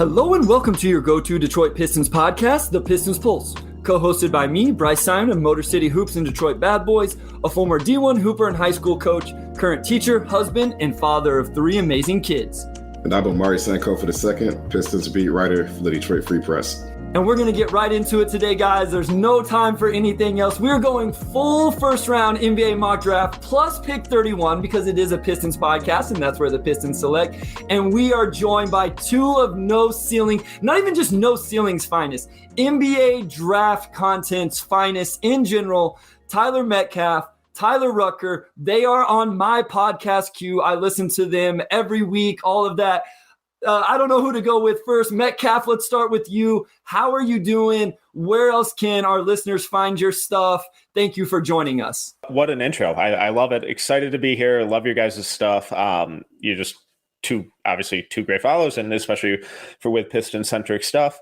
Hello and welcome to your go-to Detroit Pistons podcast, The Pistons Pulse. Co-hosted by me, Bryce of Motor City Hoops and Detroit Bad Boys, a former D1 Hooper and high school coach, current teacher, husband, and father of 3 amazing kids. And I'm Omari for the second, Pistons beat writer for the Detroit Free Press. And we're going to get right into it today, guys. There's no time for anything else. We're going full first-round NBA mock draft plus pick 31 because it is a Pistons podcast, and that's where the Pistons select. And we are joined by 2 of No Ceiling, not even just No Ceiling's finest, NBA draft content's finest in general, Tyler Metcalf, Tyler Rucker. They are on my podcast queue. I listen to them every week, all of that. I don't know who to go with first. Metcalf, let's start with you. How are you doing? Where else can our listeners find your stuff? Thank you for joining us. What an intro. I love it. Excited to be here. Love your guys' stuff. You're just two great follows, and especially for with Piston-centric stuff.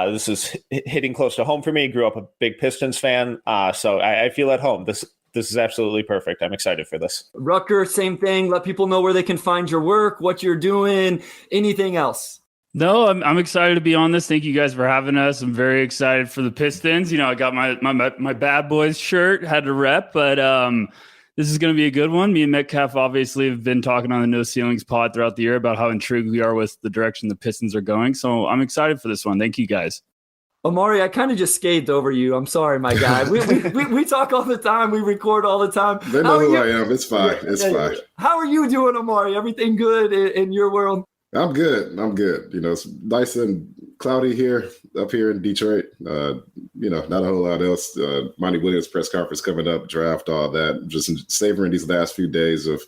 This is hitting close to home for me. Grew up a big Pistons fan, so I feel at home. This is absolutely perfect. I'm excited for this. Rucker, same thing. Let people know where they can find your work, what you're doing, anything else. No, I'm excited to be on this. Thank you guys for having us. I'm very excited for the Pistons. You know, I got my Bad Boys shirt, had to rep, but this is going to be a good one. Me and Metcalf obviously have been talking on the No Ceilings pod throughout the year about how intrigued we are with the direction the Pistons are going. So I'm excited for this one. Thank you guys. Omari, I kind of just scathed over you. I'm sorry, my guy. We talk all the time. We record all the time. They know who I am. It's fine. It's fine. How are you doing, Omari? Everything good in your world? I'm good. You know, it's nice and cloudy here, up here in Detroit. You know, not a whole lot else. Monty Williams press conference coming up, draft, all that. Just savoring these last few days of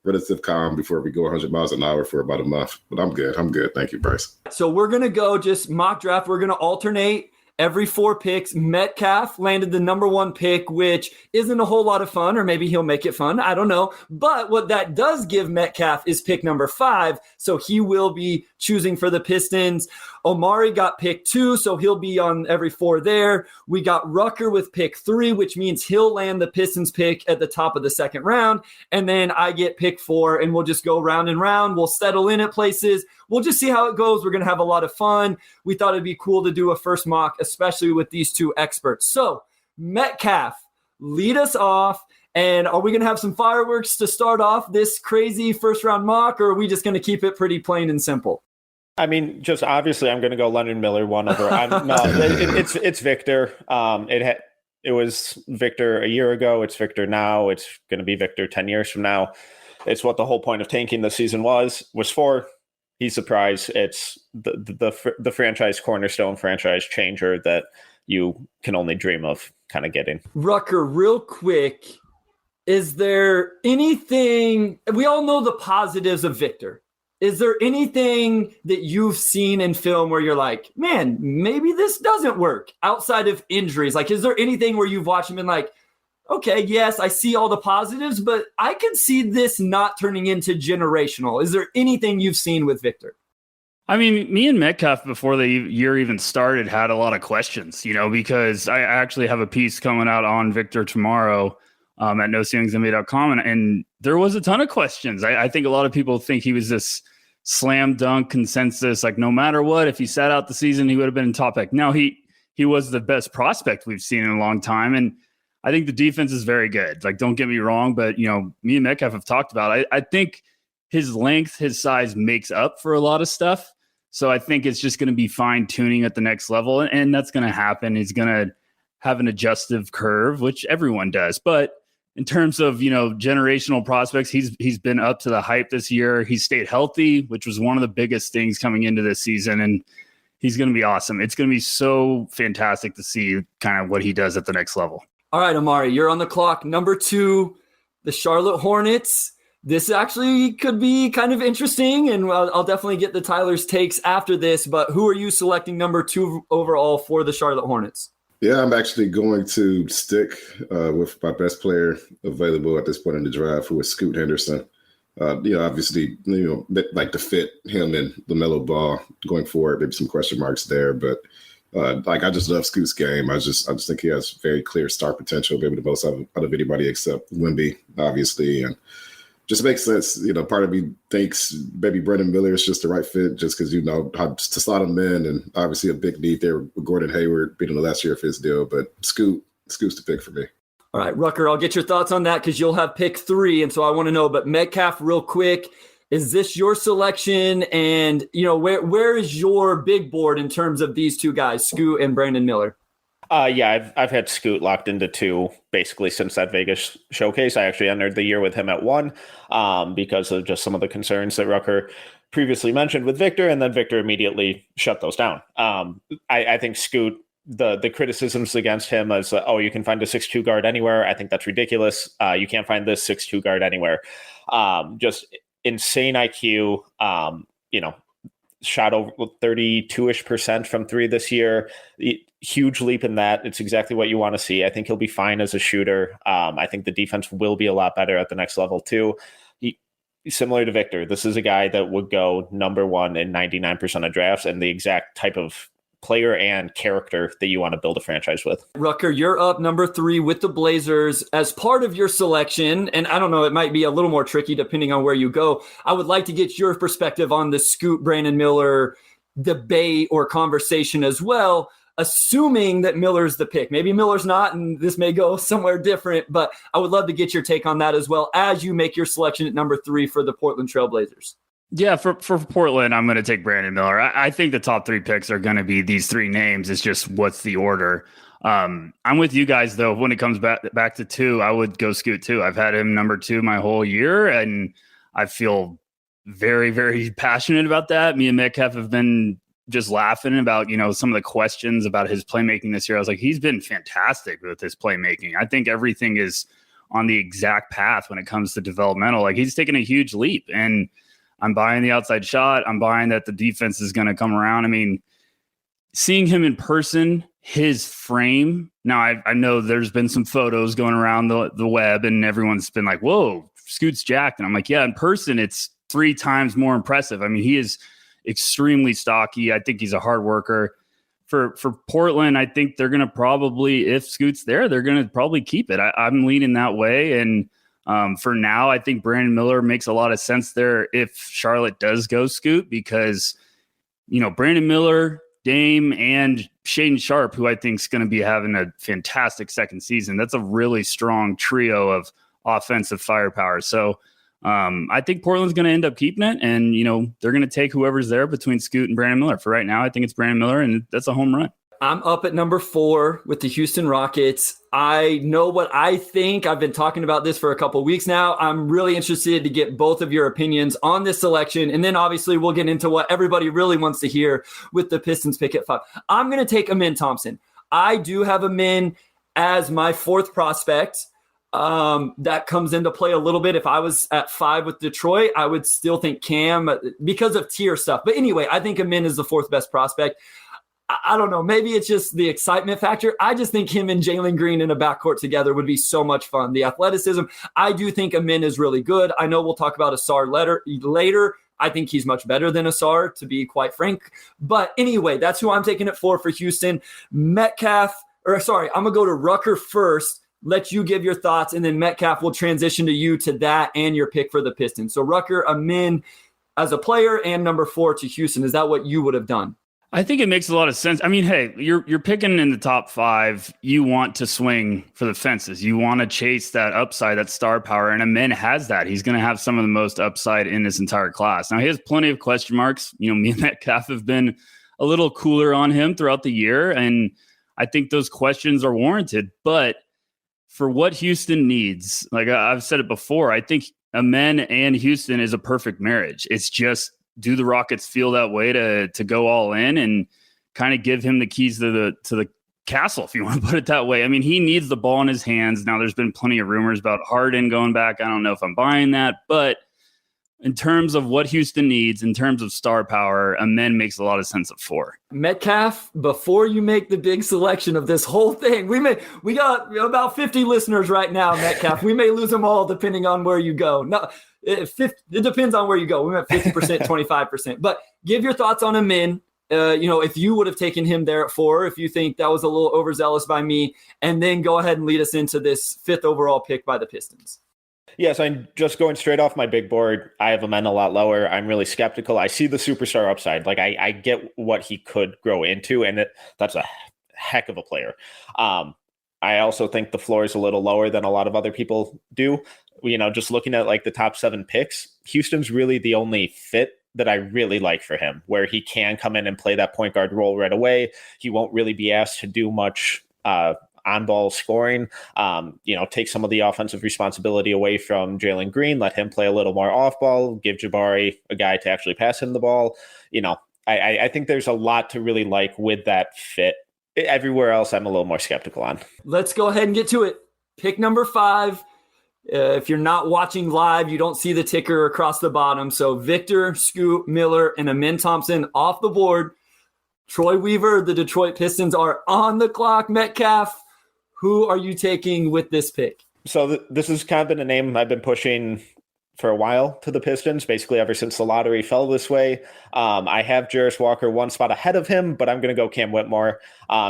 relative calm before we go 100 miles an hour for about a month. But I'm good. Thank you, Bryce. So we're going to go just mock draft. We're going to alternate every 4 picks. Metcalf landed the number 1 pick, which isn't a whole lot of fun, or maybe he'll make it fun. I don't know. But what that does give Metcalf is pick number 5. So he will be choosing for the Pistons. Omari got pick 2, so he'll be on every 4 there. We got Rucker with pick 3, which means he'll land the Pistons pick at the top of the second round. And then I get pick 4, and we'll just go round and round. We'll settle in at places. We'll just see how it goes. We're going to have a lot of fun. We thought it'd be cool to do a first mock, especially with these 2 experts. So Metcalf, lead us off. And are we going to have some fireworks to start off this crazy first round mock, or are we just going to keep it pretty plain and simple? I mean, just obviously, I'm going to go Leonard Miller 1 over. It's Victor. It was Victor a year ago. It's Victor now. It's going to be Victor 10 years from now. It's what the whole point of tanking this season was for. He's surprised. It's the franchise cornerstone, franchise changer that you can only dream of kind of getting. Rucker, real quick, is there anything, we all know the positives of Victor. Is there anything that you've seen in film where you're like, man, maybe this doesn't work outside of injuries? Like, is there anything where you've watched him and like, okay, yes, I see all the positives, but I could see this not turning into generational. Is there anything you've seen with Victor? I mean, me and Metcalf before the year even started had a lot of questions, you know, because I actually have a piece coming out on Victor tomorrow at noceilingsnba.com, and there was a ton of questions. I think a lot of people think he was this slam dunk consensus, like no matter what, if he sat out the season, he would have been in top pick. Now he was the best prospect we've seen in a long time, and I think the defense is very good. Like, don't get me wrong, but you know, me and Metcalf have talked about it. I think his length, his size makes up for a lot of stuff. So I think it's just going to be fine tuning at the next level, and that's going to happen. He's going to have an adjustive curve, which everyone does, but in terms of, you know, generational prospects, he's been up to the hype this year. He stayed healthy, which was one of the biggest things coming into this season, and he's going to be awesome. It's going to be so fantastic to see kind of what he does at the next level. All right, Omari, you're on the clock. Number 2, the Charlotte Hornets. This actually could be kind of interesting, and I'll definitely get the Tyler's takes after this, but who are you selecting number 2 overall for the Charlotte Hornets? Yeah, I'm actually going to stick with my best player available at this point in the draft, who is Scoot Henderson. You know, obviously, you know, like to fit him and LaMelo Ball going forward. Maybe some question marks there, but like I just love Scoot's game. I just think he has very clear star potential, maybe the most out of anybody except Wemby, obviously, and just makes sense. Part of me thinks maybe Brandon Miller is just the right fit just because how to slot him in, and obviously a big need there with Gordon Hayward being the last year of his deal. But Scoot's the pick for me. All right, Rucker, I'll get your thoughts on that because you'll have pick 3, and so I want to know. But Metcalf, real quick, is this your selection? And where is your big board in terms of these two guys, Scoot and Brandon Miller? Yeah, I've had Scoot locked into 2 basically since that Vegas showcase. I actually entered the year with him at 1 because of just some of the concerns that Rucker previously mentioned with Victor, and then Victor immediately shut those down. I think Scoot, the criticisms against him as, you can find a 6'2" guard anywhere. I think that's ridiculous. You can't find this 6'2" guard anywhere. Just insane IQ, shot over 32% from 3 this year. Huge leap in that. It's exactly what you want to see. I think he'll be fine as a shooter. I think the defense will be a lot better at the next level too. Similar to Victor, this is a guy that would go number 1 in 99% of drafts, and the exact type of player and character that you want to build a franchise with. Rucker, you're up number 3 with the Blazers as part of your selection. And I don't know, it might be a little more tricky depending on where you go. I would like to get your perspective on the Scoot Brandon Miller debate or conversation as well, assuming that Miller's the pick. Maybe Miller's not, and this may go somewhere different, but I would love to get your take on that as well as you make your selection at number 3 for the Portland Trail Blazers. Yeah, for Portland, I'm going to take Brandon Miller. I think the top 3 picks are going to be these 3 names. It's just what's the order. I'm with you guys, though. When it comes back to 2, I would go Scoot too. I've had him number 2 my whole year, and I feel very, very passionate about that. Me and Metcalf have been just laughing about, some of the questions about his playmaking this year. I was like, he's been fantastic with his playmaking. I think everything is on the exact path when it comes to developmental. Like, he's taken a huge leap, and I'm buying the outside shot. I'm buying that the defense is going to come around. I mean, seeing him in person, his frame. Now, I know there's been some photos going around the web, and everyone's been like, whoa, Scoot's jacked. And I'm like, yeah, in person, it's 3 times more impressive. I mean, he is extremely stocky. I think he's a hard worker. For Portland, I think they're going to probably, if Scoot's there, they're going to probably keep it. I'm leaning that way. And for now, I think Brandon Miller makes a lot of sense there if Charlotte does go Scoot, because, Brandon Miller, Dame, and Shaedon Sharpe, who I think is going to be having a fantastic second season. That's a really strong trio of offensive firepower. So I think Portland's going to end up keeping it, and, they're going to take whoever's there between Scoot and Brandon Miller. For right now, I think it's Brandon Miller, and that's a home run. I'm up at number 4 with the Houston Rockets. I know what I think. I've been talking about this for a couple of weeks now. I'm really interested to get both of your opinions on this selection. And then obviously we'll get into what everybody really wants to hear with the Pistons pick at 5. I'm going to take Amin Thompson. I do have Amin as my 4th prospect. That comes into play a little bit. If I was at 5 with Detroit, I would still think Cam because of tier stuff. But anyway, I think Amin is the 4th best prospect. I don't know. Maybe it's just the excitement factor. I just think him and Jalen Green in a backcourt together would be so much fun. The athleticism. I do think Amin is really good. I know we'll talk about Asar later. I think he's much better than Asar, to be quite frank. But anyway, that's who I'm taking it for Houston. I'm going to go to Rucker first. Let you give your thoughts, and then Metcalf will transition to you to that and your pick for the Pistons. So Rucker, Amin as a player, and number 4 to Houston. Is that what you would have done? I think it makes a lot of sense. I mean, hey, you're picking in the top 5. You want to swing for the fences. You want to chase that upside, that star power, and Amin has that. He's going to have some of the most upside in this entire class. Now, he has plenty of question marks. Me and Metcalf have been a little cooler on him throughout the year, and I think those questions are warranted. But for what Houston needs, like I've said it before, I think Amin and Houston is a perfect marriage. It's just, do the Rockets feel that way to go all in and kind of give him the keys to the castle, if you want to put it that way? I mean, he needs the ball in his hands. Now, there's been plenty of rumors about Harden going back. I don't know if I'm buying that, but in terms of what Houston needs, in terms of star power, Amin makes a lot of sense at 4. Metcalf, before you make the big selection of this whole thing, we got about 50 listeners right now, Metcalf. We may lose them all depending on where you go. No, it depends on where you go. We went 50%, 25%. But give your thoughts on Amin. If you would have taken him there at 4, if you think that was a little overzealous by me, and then go ahead and lead us into this 5th overall pick by the Pistons. Yes, I'm just going straight off my big board. I have Amen a lot lower. I'm really skeptical. I see the superstar upside. Like I get what he could grow into, and that's a heck of a player. I also think the floor is a little lower than a lot of other people do. Just looking at like the top 7 picks, Houston's really the only fit that I really like for him, where he can come in and play that point guard role right away. He won't really be asked to do much on-ball scoring, take some of the offensive responsibility away from Jalen Green, let him play a little more off-ball, give Jabari a guy to actually pass him the ball. I think there's a lot to really like with that fit. Everywhere else, I'm a little more skeptical on. Let's go ahead and get to it. Pick number 5. If you're not watching live, you don't see the ticker across the bottom. So Victor, Scoot, Miller, and Amen Thompson off the board. Troy Weaver, the Detroit Pistons are on the clock. Metcalf, who are you taking with this pick? So this has kind of been a name I've been pushing for a while to the Pistons, basically ever since the lottery fell this way. I have Jarace Walker one spot ahead of him, but I'm going to go Cam Whitmore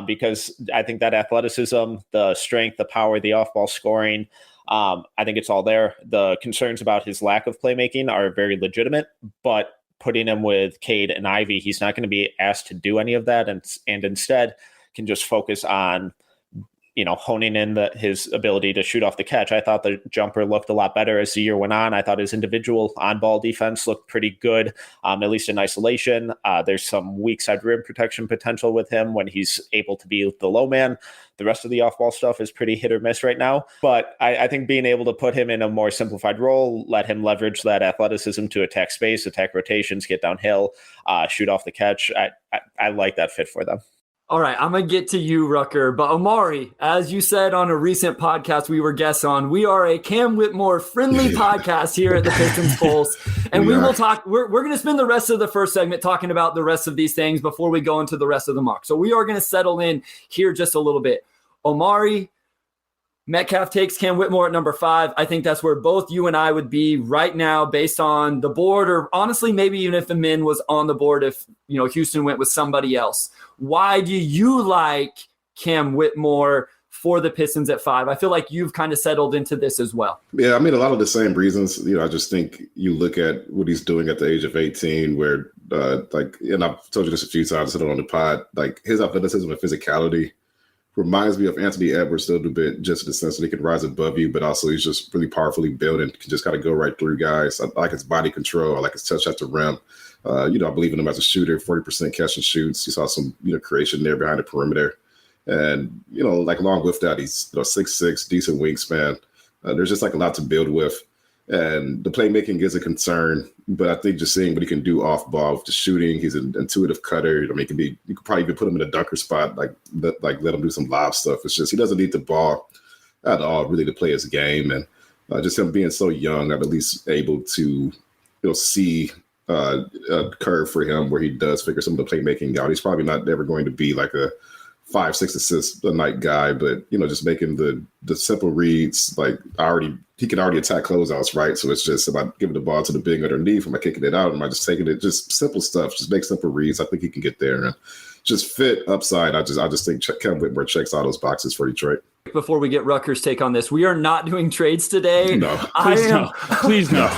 because I think that athleticism, the strength, the power, the off-ball scoring, I think it's all there. The concerns about his lack of playmaking are very legitimate, but putting him with Cade and Ivy, he's not going to be asked to do any of that, and instead can just focus on honing in his ability to shoot off the catch. I thought the jumper looked a lot better as the year went on. I thought his individual on-ball defense looked pretty good, at least in isolation. There's some weak side rim protection potential with him when he's able to be the low man. The rest of the off-ball stuff is pretty hit or miss right now. But I think being able to put him in a more simplified role, let him leverage that athleticism to attack space, attack rotations, get downhill, shoot off the catch. I like that fit for them. All right, I'm going to get to you, Rucker. But Omari, as you said on a recent podcast we were guests on, we are a Cam Whitmore friendly podcast here at the Pistons Pulse. And we will talk, we're going to spend the rest of the first segment talking about the rest of these things before we go into the rest of the mock. So we are going to settle in here just a little bit. Omari, Metcalf takes Cam Whitmore at number 5. I think that's where both you and I would be right now based on the board, or honestly, maybe even if Amen was on the board, if Houston went with somebody else. Why do you like Cam Whitmore for the Pistons at 5? I feel like you've kind of settled into this as well. Yeah, I mean, a lot of the same reasons. I just think you look at what he's doing at the age of 18, where and I've told you this a few times, I said it on the pod, like his athleticism and physicality reminds me of Anthony Edwards a little bit, just in the sense that he can rise above you, but also he's just really powerfully built and can just kind of go right through guys. I like his body control. I like his touch at the rim. I believe in him as a shooter, 40% catch and shoots. You saw some, creation there behind the perimeter. And, like along with that, he's 6'6", decent wingspan. There's just like a lot to build with. And the playmaking is a concern, but I think just seeing what he can do off ball with the shooting, he's an intuitive cutter. I mean, you could probably even put him in a dunker spot, like let him do some lob stuff. It's just he doesn't need the ball at all really to play his game, and just him being so young, I'm at least able to see a curve for him where he does figure some of the playmaking out. He's probably not ever going to be like a 5-6 assists a night guy, but just making the simple reads, like he can already attack closeouts, right? So it's just about giving the ball to the big underneath. Am I kicking it out? Am I just taking it? Just simple stuff. Just make simple reads. I think he can get there and just fit upside. I just think Cam Whitmore checks all those boxes for Detroit. Before we get Rucker's take on this, we are not doing trades today. No, please no.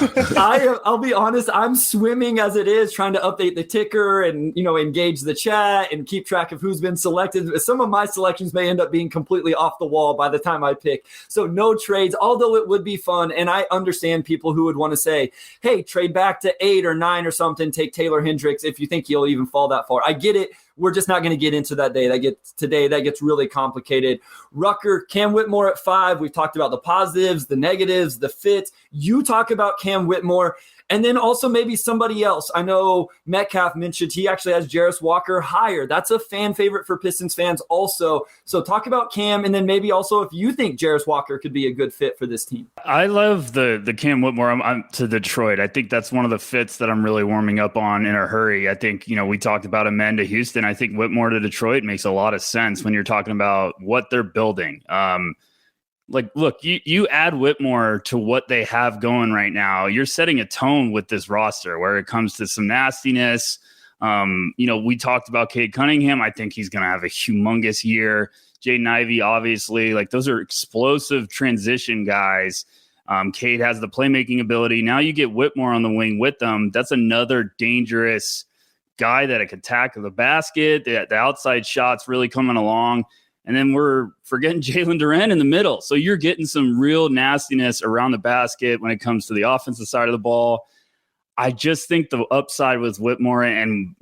I'll be honest. I'm swimming as it is, trying to update the ticker and engage the chat and keep track of who's been selected. Some of my selections may end up being completely off the wall by the time I pick. So no trades, although it would be fun. And I understand people who would want to say, "Hey, trade back to 8 or 9 or something. Take Taylor Hendricks if you think he'll even fall that far." I get it. We're just not going to get into that day. That gets really complicated. Rucker, Cam Whitmore at 5. We've talked about the positives, the negatives, the fit. You talk about Cam Whitmore. And then also maybe somebody else. I know Metcalf mentioned he actually has Jarace Walker higher. That's a fan favorite for Pistons fans also. So talk about Cam, and then maybe also if you think Jarace Walker could be a good fit for this team. I love the Cam Whitmore. I'm to Detroit. I think that's one of the fits that I'm really warming up on in a hurry. I think, we talked about Amen to Houston. I think Whitmore to Detroit makes a lot of sense when you're talking about what they're building. Look, you add Whitmore to what they have going right now, you're setting a tone with this roster where it comes to some nastiness. We talked about Cade Cunningham. I think he's going to have a humongous year. Jaden Ivey, obviously, those are explosive transition guys. Cade has the playmaking ability. Now you get Whitmore on the wing with them. That's another dangerous guy that could tackle the basket. The outside shots really coming along. And then we're forgetting Jalen Duren in the middle. So you're getting some real nastiness around the basket when it comes to the offensive side of the ball. I just think the upside with Whitmore and,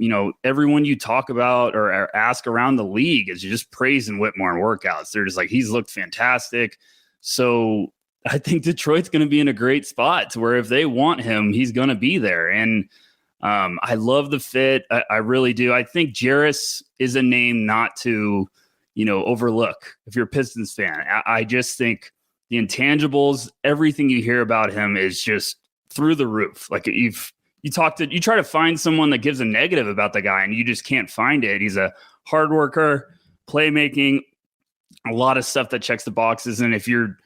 everyone you talk about or ask around the league is just praising Whitmore in workouts. They're just like, he's looked fantastic. So I think Detroit's going to be in a great spot to where if they want him, he's going to be there. And I love the fit. I really do. I think Jarris is a name not to overlook if you're a Pistons fan. I just think the intangibles, everything you hear about him is just through the roof. Like you try to find someone that gives a negative about the guy and you just can't find it. He's a hard worker, playmaking, a lot of stuff that checks the boxes. And if you're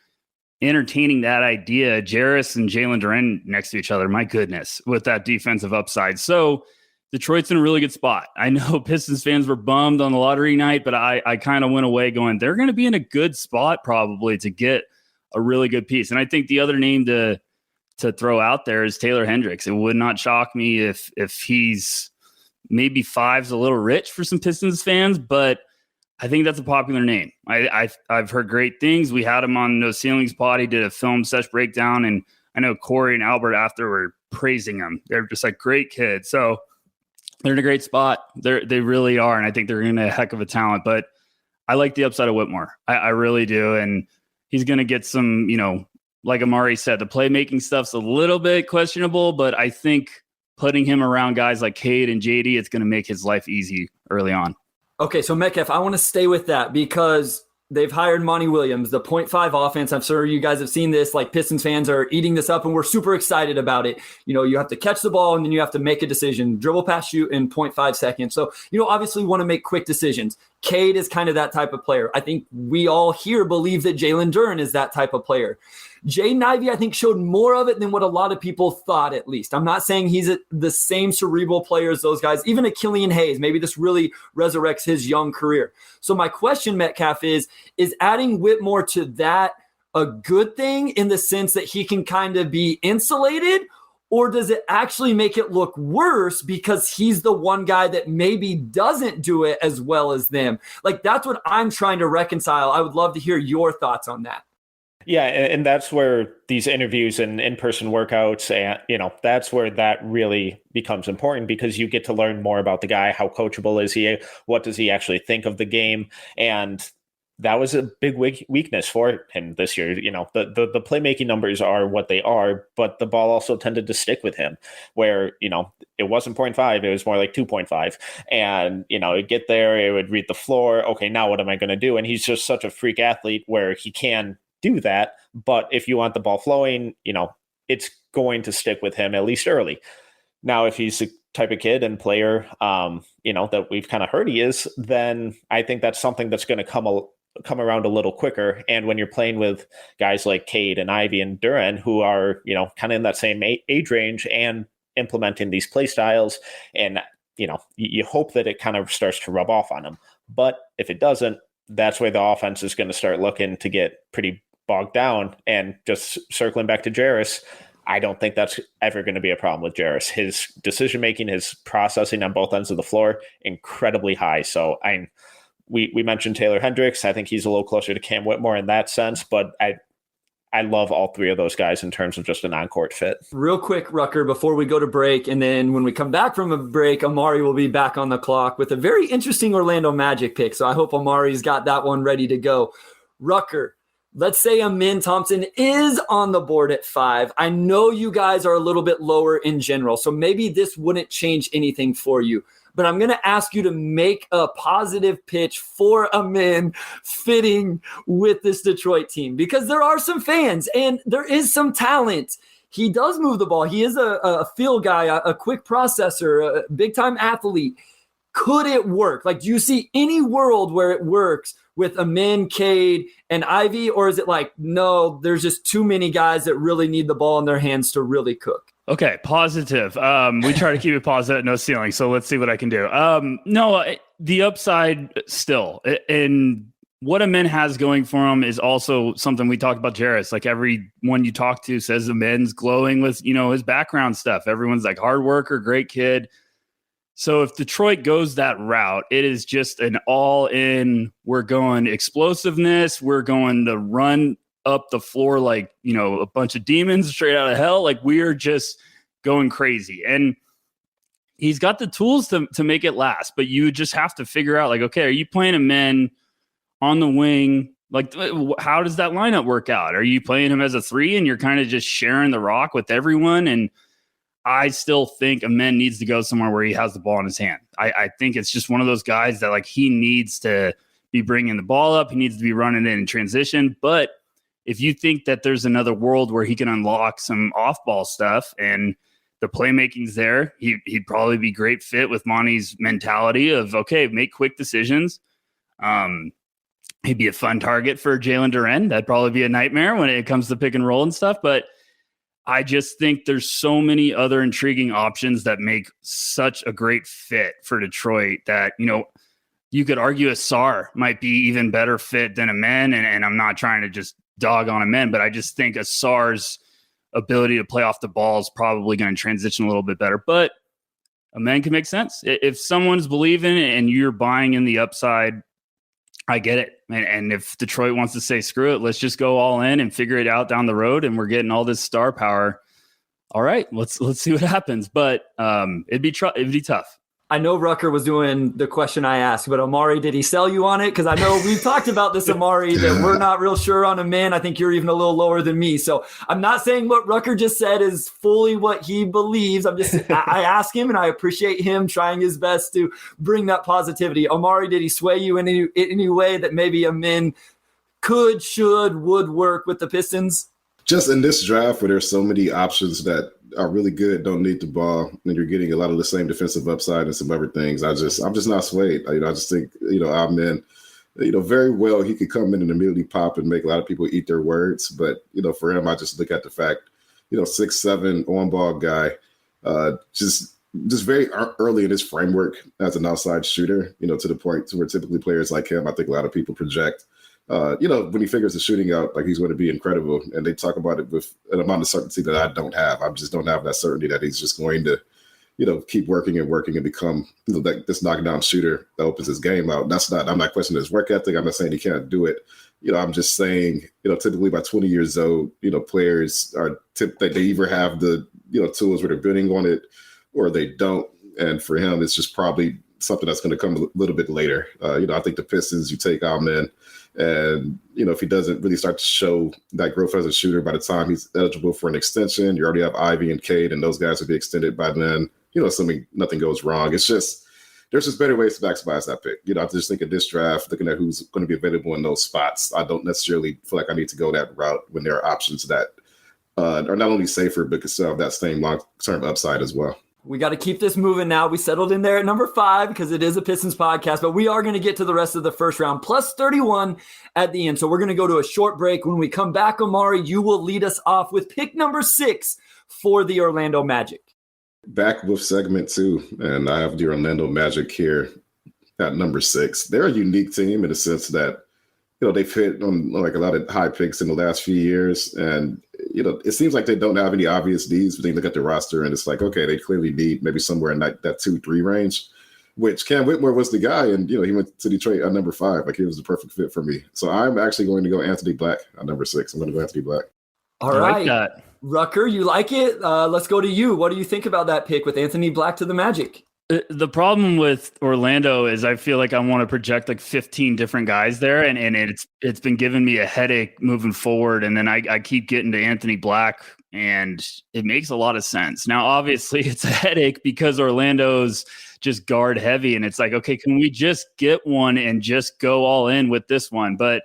entertaining that idea, Jarris and Jalen Duren next to each other, my goodness, with that defensive upside. So Detroit's in a really good spot. I know Pistons fans were bummed on the lottery night, but I kind of went away going, they're going to be in a good spot probably to get a really good piece. And I think the other name to throw out there is Taylor Hendricks. It would not shock me if he's maybe five's a little rich for some Pistons fans, but I think that's a popular name. I've heard great things. We had him on No Ceilings Pod. He did a film sesh breakdown, and I know Corey and Albert after were praising him. They're just like great kids. So they're in a great spot. They really are, and I think they're in a heck of a talent. But I like the upside of Whitmore. I really do, and he's going to get some, like Omari said, the playmaking stuff's a little bit questionable, but I think putting him around guys like Cade and JD, it's going to make his life easy early on. Okay, so Metcalf, I want to stay with that because they've hired Monty Williams, the 0.5 offense. I'm sure you guys have seen this. Like Pistons fans are eating this up, and we're super excited about it. You have to catch the ball, and then you have to make a decision, dribble, pass, shoot in 0.5 seconds. So, obviously want to make quick decisions. Cade is kind of that type of player. I think we all here believe that Jalen Duren is that type of player. Jaden Ivey, I think, showed more of it than what a lot of people thought, at least. I'm not saying he's the same cerebral player as those guys. Even a Killian Hayes, maybe this really resurrects his young career. So my question, Metcalf, is adding Whitmore to that a good thing in the sense that he can kind of be insulated? Or does it actually make it look worse because he's the one guy that maybe doesn't do it as well as them? Like, that's what I'm trying to reconcile. I would love to hear your thoughts on that. Yeah, and that's where these interviews and in-person workouts, and that's where that really becomes important because you get to learn more about the guy. How coachable is he? What does he actually think of the game? And that was a big weakness for him this year. The playmaking numbers are what they are, but the ball also tended to stick with him where, it wasn't 0.5, it was more like 2.5. And, it'd get there, it would read the floor. Okay, now what am I going to do? And he's just such a freak athlete where he can do that. But if you want the ball flowing, it's going to stick with him at least early. Now, if he's the type of kid and player, that we've kind of heard he is, then I think that's something that's going to come around a little quicker. And when you're playing with guys like Cade and Ivy and Duren, who are, kind of in that same age range and implementing these play styles, and, you hope that it kind of starts to rub off on them. But if it doesn't, that's where the offense is going to start looking to get pretty bogged down. And just circling back to Jarris, I don't think that's ever going to be a problem with Jarris. His decision-making, his processing on both ends of the floor, incredibly high. So we mentioned Taylor Hendricks. I think he's a little closer to Cam Whitmore in that sense, but I love all three of those guys in terms of just an on-court fit. Real quick, Rucker, before we go to break, and then when we come back from a break, Omari will be back on the clock with a very interesting Orlando Magic pick. So I hope Omari's got that one ready to go. Rucker, let's say Amin Thompson is on the board at 5. I know you guys are a little bit lower in general, so maybe this wouldn't change anything for you. But I'm going to ask you to make a positive pitch for Amin fitting with this Detroit team because there are some fans and there is some talent. He does move the ball. He is a field guy, a quick processor, a big-time athlete. Could it work? Like, do you see any world where it works with Amin, Cade, and Ivy? Or is it like, no, there's just too many guys that really need the ball in their hands to really cook? Okay, positive. We try to keep it positive, no ceiling. So let's see what I can do. No, the upside still. And what Amen has going for him is also something we talked about Jarris. Like everyone you talk to says Amen's glowing with, his background stuff. Everyone's like hard worker, great kid. So if Detroit goes that route, it is just an all in, we're going explosiveness. We're going to run up the floor like, a bunch of demons straight out of hell. Like we are just going crazy. And he's got the tools to make it last, but you just have to figure out like, okay, are you playing Amen on the wing? Like, how does that lineup work out? Are you playing him as a 3 and you're kind of just sharing the rock with everyone? And I still think Amen needs to go somewhere where he has the ball in his hand. I think it's just one of those guys that like he needs to be bringing the ball up. He needs to be running it in transition. But if you think that there's another world where he can unlock some off-ball stuff and the playmaking's there, he'd probably be great fit with Monty's mentality of, okay, make quick decisions. He'd be a fun target for Jalen Duren. That'd probably be a nightmare when it comes to pick and roll and stuff. But I just think there's so many other intriguing options that make such a great fit for Detroit that, you could argue a Sar might be even better fit than Amen. And I'm not trying to just dog on Amen, but I just think a Sar's ability to play off the ball is probably going to transition a little bit better. But Amen can make sense. If someone's believing it and you're buying in the upside, I get it. And if Detroit wants to say, screw it, let's just go all in and figure it out down the road. And we're getting all this star power. All right, let's see what happens. But it'd be tough. I know Rucker was doing the question I asked, but Omari, did he sell you on it? Because I know we've talked about this, Omari, that we're not real sure on Amen. I think you're even a little lower than me. So I'm not saying what Rucker just said is fully what he believes. I ask him, and I appreciate him trying his best to bring that positivity. Omari, did he sway you in any way that maybe Amen could, should, would work with the Pistons? Just in this draft where there's so many options that are really good, don't need the ball, and you're getting a lot of the same defensive upside and some other things, I'm just not swayed. I just think, Amen, very well he could come in and immediately pop and make a lot of people eat their words. But, for him, I just look at the fact, 6'7" on-ball guy, just very early in his framework as an outside shooter, to the point to where typically players like him, I think a lot of people project, when he figures the shooting out, like he's going to be incredible. And they talk about it with an amount of certainty that I don't have. I just don't have that certainty that he's just going to, keep working and become, this knockdown shooter that opens his game out. I'm not questioning his work ethic. I'm not saying he can't do it. I'm just saying, typically by 20 years old, players they either have the, tools where they're building on it or they don't. And for him, it's just probably something that's going to come a little bit later. I think the Pistons, you take Amen, and, if he doesn't really start to show that growth as a shooter by the time he's eligible for an extension, you already have Ivy and Cade, and those guys will be extended by then, assuming nothing goes wrong. It's just, there's just better ways to maximize that pick. I just think of this draft, looking at who's going to be available in those spots, I don't necessarily feel like I need to go that route when there are options that are not only safer, but can still have that same long-term upside as well. We got to keep this moving now. We settled in there at number 5 because it is a Pistons podcast, but we are going to get to the rest of the first round, plus 31 at the end. So we're going to go to a short break. When we come back, Omari, you will lead us off with pick number 6 for the Orlando Magic. Back with segment 2, and I have the Orlando Magic here at number 6. They're a unique team in the sense that, they've hit on like a lot of high picks in the last few years, and it seems like they don't have any obvious needs, but they look at the roster and it's like, okay, they clearly need maybe somewhere in that 2-3 range, which Cam Whitmore was the guy. And, he went to Detroit at number 5. Like, he was the perfect fit for me. So I'm actually going to go Anthony Black at number 6. I'm going to go Anthony Black. All right. Like Rucker, you like it? Let's go to you. What do you think about that pick with Anthony Black to the Magic? The problem with Orlando is I feel like I want to project like 15 different guys there, and it's been giving me a headache moving forward. And then I keep getting to Anthony Black, and it makes a lot of sense. Now, obviously, it's a headache because Orlando's just guard heavy, and it's like, okay, can we just get one and just go all in with this one? But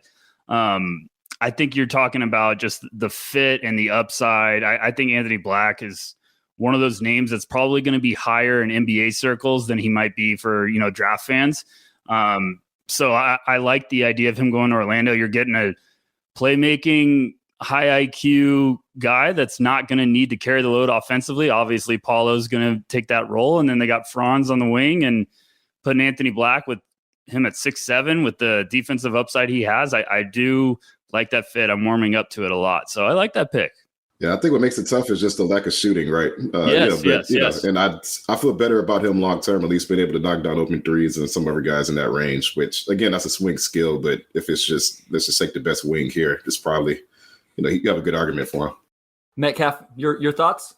I think you're talking about just the fit and the upside. I think Anthony Black is one of those names that's probably going to be higher in NBA circles than he might be for, draft fans. So I like the idea of him going to Orlando. You're getting a playmaking, high IQ guy that's not going to need to carry the load offensively. Obviously, Paulo's going to take that role. And then they got Franz on the wing and putting Anthony Black with him at 6'7" with the defensive upside he has, I do like that fit. I'm warming up to it a lot. So I like that pick. Yeah, I think what makes it tough is just the lack of shooting, right? Yes. And I feel better about him long term, at least being able to knock down open threes than some other guys in that range, which, again, that's a swing skill. But if it's just, let's just take the best wing here, it's probably, you have a good argument for him. Metcalf, your thoughts?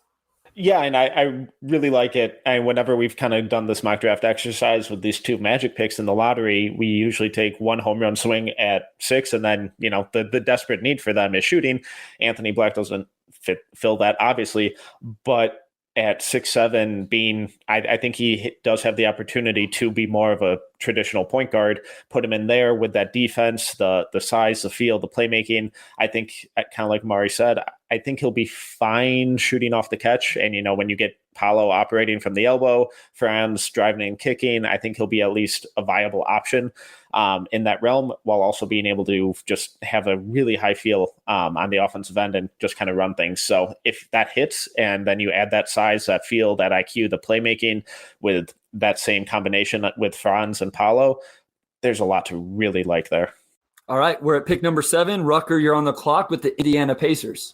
Yeah, and I really like it. And whenever we've kind of done this mock draft exercise with these two Magic picks in the lottery, we usually take one home run swing at 6, and then, the desperate need for them is shooting. Anthony Black doesn't fill that, obviously, but at 6'7", being, I think he does have the opportunity to be more of a traditional point guard. Put him in there with that defense, the size, the feel, the playmaking. I think, kind of like Mari said, I think he'll be fine shooting off the catch. And, when you get Paolo operating from the elbow, Franz driving and kicking, I think he'll be at least a viable option in that realm, while also being able to just have a really high feel on the offensive end and just kind of run things. So if that hits, and then you add that size, that feel, that IQ, the playmaking with that same combination with Franz and Paolo, there's a lot to really like there. All right, we're at pick number 7. Rucker, you're on the clock with the Indiana Pacers.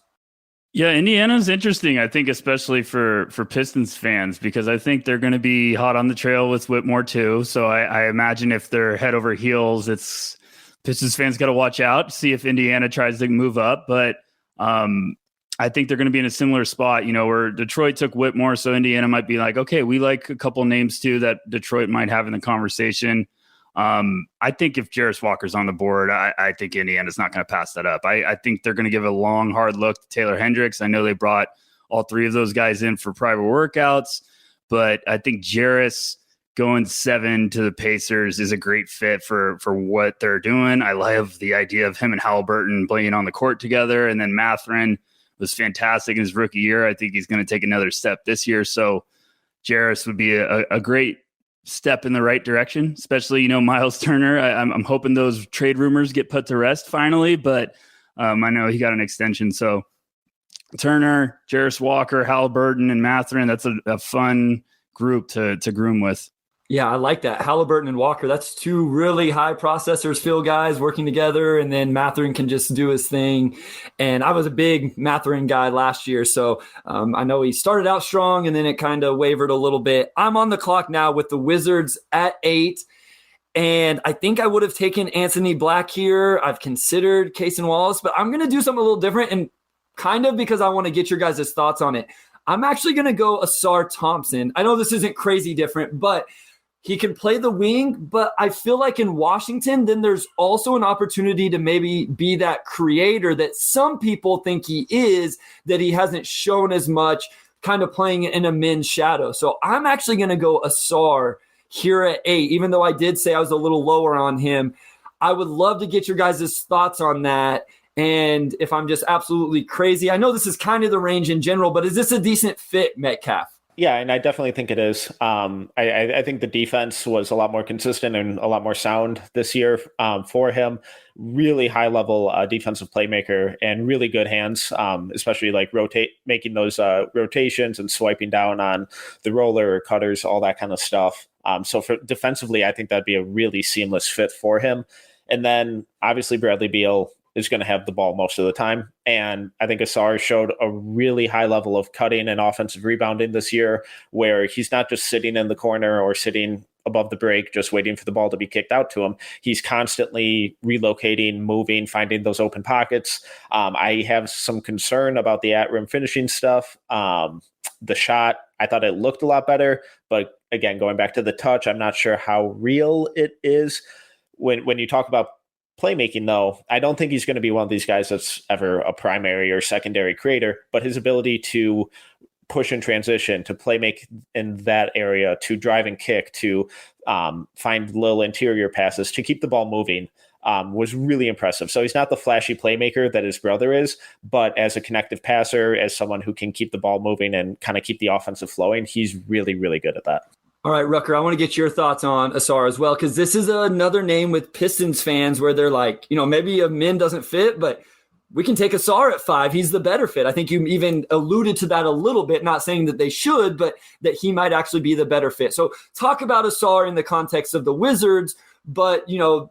Yeah, Indiana's interesting, I think, especially for Pistons fans, because I think they're going to be hot on the trail with Whitmore too. So I imagine if they're head over heels, it's Pistons fans got to watch out, see if Indiana tries to move up. But I think they're going to be in a similar spot, where Detroit took Whitmore. So Indiana might be like, okay, we like a couple names too that Detroit might have in the conversation. I think if Jarris Walker's on the board, I think Indiana's not going to pass that up. I think they're going to give a long, hard look to Taylor Hendricks. I know they brought all 3 of those guys in for private workouts, but I think Jarris going 7 to the Pacers is a great fit for what they're doing. I love the idea of him and Halliburton playing on the court together. And then Mathurin was fantastic in his rookie year. I think he's going to take another step this year. So Jarris would be a great step in the right direction, especially, Miles Turner. I'm hoping those trade rumors get put to rest finally, but I know he got an extension. So Turner, Jarris Walker, Halliburton, and Mathurin, that's a fun group to groom with. Yeah, I like that. Halliburton and Walker, that's 2 really high processors, feel guys working together, and then Mathurin can just do his thing. And I was a big Mathurin guy last year, so I know he started out strong, and then it kind of wavered a little bit. I'm on the clock now with the Wizards at 8, and I think I would have taken Anthony Black here. I've considered Cason Wallace, but I'm going to do something a little different, and kind of because I want to get your guys' thoughts on it. I'm actually going to go Asar Thompson. I know this isn't crazy different, but he can play the wing, but I feel like in Washington, then there's also an opportunity to maybe be that creator that some people think he is, that he hasn't shown as much, kind of playing in a men's shadow. So I'm actually going to go Asar here at 8, even though I did say I was a little lower on him. I would love to get your guys' thoughts on that. And if I'm just absolutely crazy, I know this is kind of the range in general, but is this a decent fit, Metcalf? Yeah, and I definitely think it is. I think the defense was a lot more consistent and a lot more sound this year for him. Really high level defensive playmaker and really good hands, especially like making those rotations and swiping down on the roller or cutters, all that kind of stuff. So for defensively, I think that'd be a really seamless fit for him. And then obviously Bradley Beal is going to have the ball most of the time. And I think Asar showed a really high level of cutting and offensive rebounding this year, where he's not just sitting in the corner or sitting above the break, just waiting for the ball to be kicked out to him. He's constantly relocating, moving, finding those open pockets. I have some concern about the at-rim finishing stuff. The shot, I thought it looked a lot better, but again, going back to the touch, I'm not sure how real it is. When you talk about playmaking, though, I don't think he's going to be one of these guys that's ever a primary or secondary creator, but his ability to push and transition, to play make in that area, to drive and kick, to find little interior passes, to keep the ball moving, was really impressive. So he's not the flashy playmaker that his brother is, but as a connective passer, as someone who can keep the ball moving and kind of keep the offensive flowing, he's really, really good at that. All right, Rucker, I want to get your thoughts on Asar as well, because this is another name with Pistons fans where they're like, maybe a min doesn't fit, but we can take Asar at 5. He's the better fit. I think you even alluded to that a little bit, not saying that they should, but that he might actually be the better fit. So talk about Asar in the context of the Wizards But,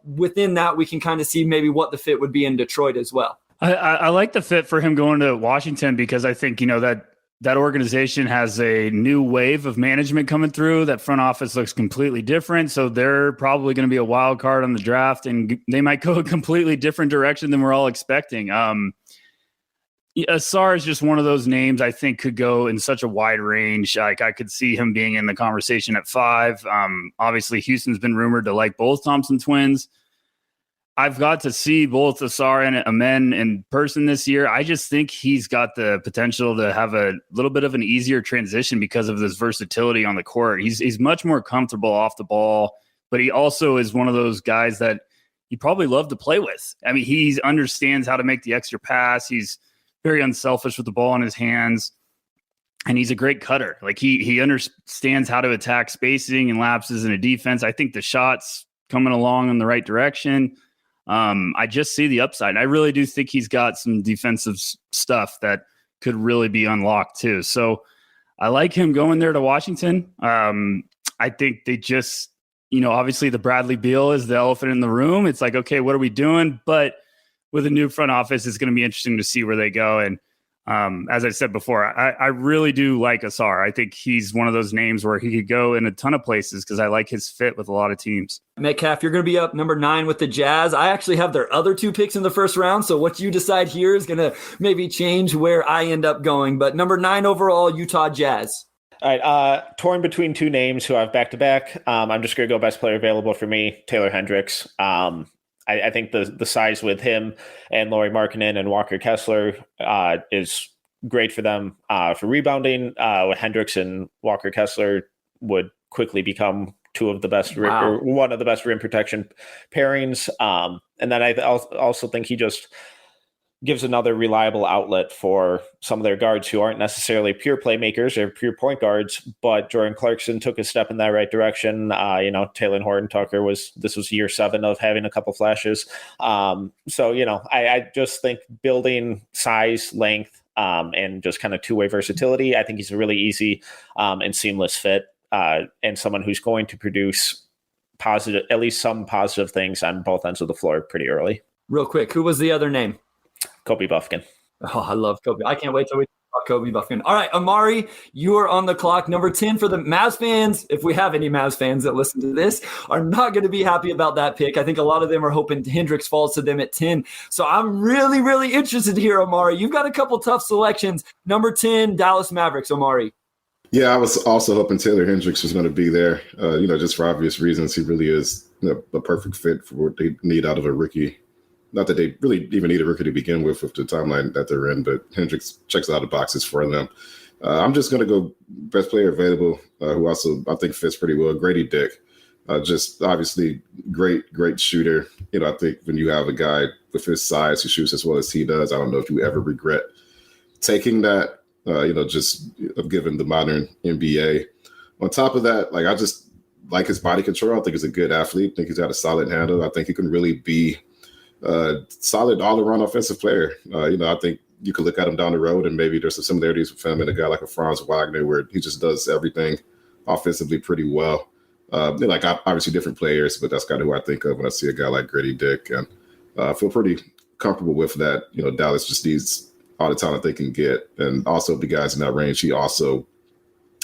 within that, we can kind of see maybe what the fit would be in Detroit as well. I like the fit for him going to Washington because I think, that organization has a new wave of management coming through. That front office looks completely different. So they're probably going to be a wild card on the draft, and they might go a completely different direction than we're all expecting. Asar is just one of those names I think could go in such a wide range. Like I could see him being in the conversation at 5. Obviously, Houston's been rumored to like both Thompson twins. I've got to see both Asar and Amen in person this year. I just think he's got the potential to have a little bit of an easier transition because of this versatility on the court. He's much more comfortable off the ball, but he also is one of those guys that you probably love to play with. I mean, he understands how to make the extra pass. He's very unselfish with the ball in his hands, and he's a great cutter. Like he understands how to attack spacing and lapses in a defense. I think the shot's coming along in the right direction. I just see the upside. I really do think he's got some defensive stuff that could really be unlocked too. So I like him going there to Washington. I think they just, obviously the Bradley Beal is the elephant in the room. It's like, okay, what are we doing? But with a new front office, it's going to be interesting to see where they go. And as I said before, I really do like Asar. I think he's one of those names where he could go in a ton of places because I like his fit with a lot of teams. Metcalf, you're going to be up number 9 with the Jazz. I actually have their other 2 picks in the first round, so what you decide here is going to maybe change where I end up going. But number 9 overall, Utah Jazz. All right, torn between 2 names who I have back-to-back. I'm just going to go best player available for me, Taylor Hendricks. I think the size with him and Lauri Markkanen and Walker Kessler is great for them for rebounding. With Hendricks and Walker Kessler would quickly become 2 of the best, or one of the best rim protection pairings. And then I also think he just gives another reliable outlet for some of their guards who aren't necessarily pure playmakers or pure point guards, but Jordan Clarkson took a step in that right direction. Taylor Horton-Tucker this was year 7 of having a couple flashes. I just think building size, length, and just kind of two-way versatility, I think he's a really easy and seamless fit, and someone who's going to produce positive, at least some positive things on both ends of the floor pretty early. Real quick, who was the other name? Kobe Buffkin. Oh, I love Kobe. I can't wait till we talk about Kobe Buffkin. All right, Omari, you are on the clock. Number 10 for the Mavs fans, if we have any Mavs fans that listen to this, are not going to be happy about that pick. I think a lot of them are hoping Hendricks falls to them at 10. So I'm really, really interested here, Omari. You've got a couple tough selections. Number 10, Dallas Mavericks, Omari. Yeah, I was also hoping Taylor Hendricks was going to be there, just for obvious reasons. He really is a perfect fit for what they need out of a rookie. Not that they really even need a rookie to begin with the timeline that they're in, but Hendricks checks out the boxes for them. I'm just going to go best player available, who also I think fits pretty well, Grady Dick. Just obviously great shooter. I think when you have a guy with his size who shoots as well as he does, I don't know if you ever regret taking that, just given the modern NBA. On top of that, I just like his body control. I think he's a good athlete. I think he's got a solid handle. I think he can really be solid all-around offensive player. I think you could look at him down the road and maybe there's some similarities with him and a guy like a Franz Wagner where he just does everything offensively pretty well. Obviously different players, but that's kind of who I think of when I see a guy like Grady Dick. And I feel pretty comfortable with that. Dallas just needs all the talent they can get. And also the guys in that range, he also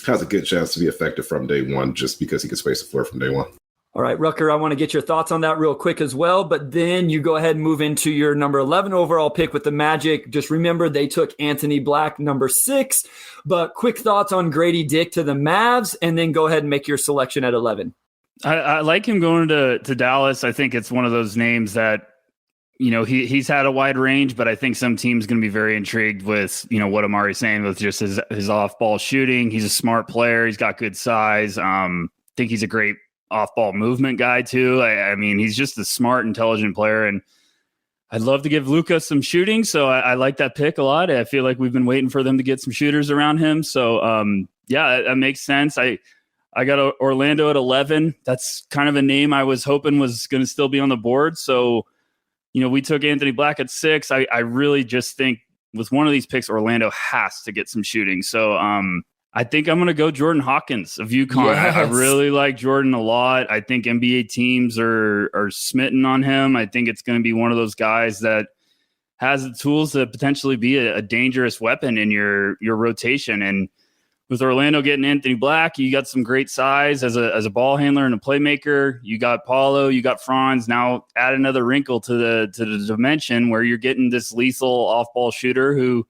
has a good chance to be effective from day one just because he can space the floor from day one. All right, Rucker, I want to get your thoughts on that real quick as well, but then you go ahead and move into your number 11 overall pick with the Magic. Just remember they took Anthony Black, number 6, but quick thoughts on Grady Dick to the Mavs, and then go ahead and make your selection at 11. I like him going to Dallas. I think it's one of those names that, he's had a wide range, but I think some team's going to be very intrigued with, what Omari's saying with just his off-ball shooting. He's a smart player. He's got good size. I think he's a great off-ball movement guy too. I mean, he's just a smart, intelligent player, and I'd love to give Luka some shooting. So I like that pick a lot. I feel like we've been waiting for them to get some shooters around him. So that makes sense. I got Orlando at 11. That's kind of a name I was hoping was going to still be on the board. So, we took Anthony Black at 6. I really just think with one of these picks, Orlando has to get some shooting. So I think I'm going to go Jordan Hawkins of UConn. Yes. I really like Jordan a lot. I think NBA teams are smitten on him. I think it's going to be one of those guys that has the tools to potentially be a dangerous weapon in your rotation. And with Orlando getting Anthony Black, you got some great size as a ball handler and a playmaker. You got Paulo, you got Franz. Now add another wrinkle to the dimension where you're getting this lethal off-ball shooter who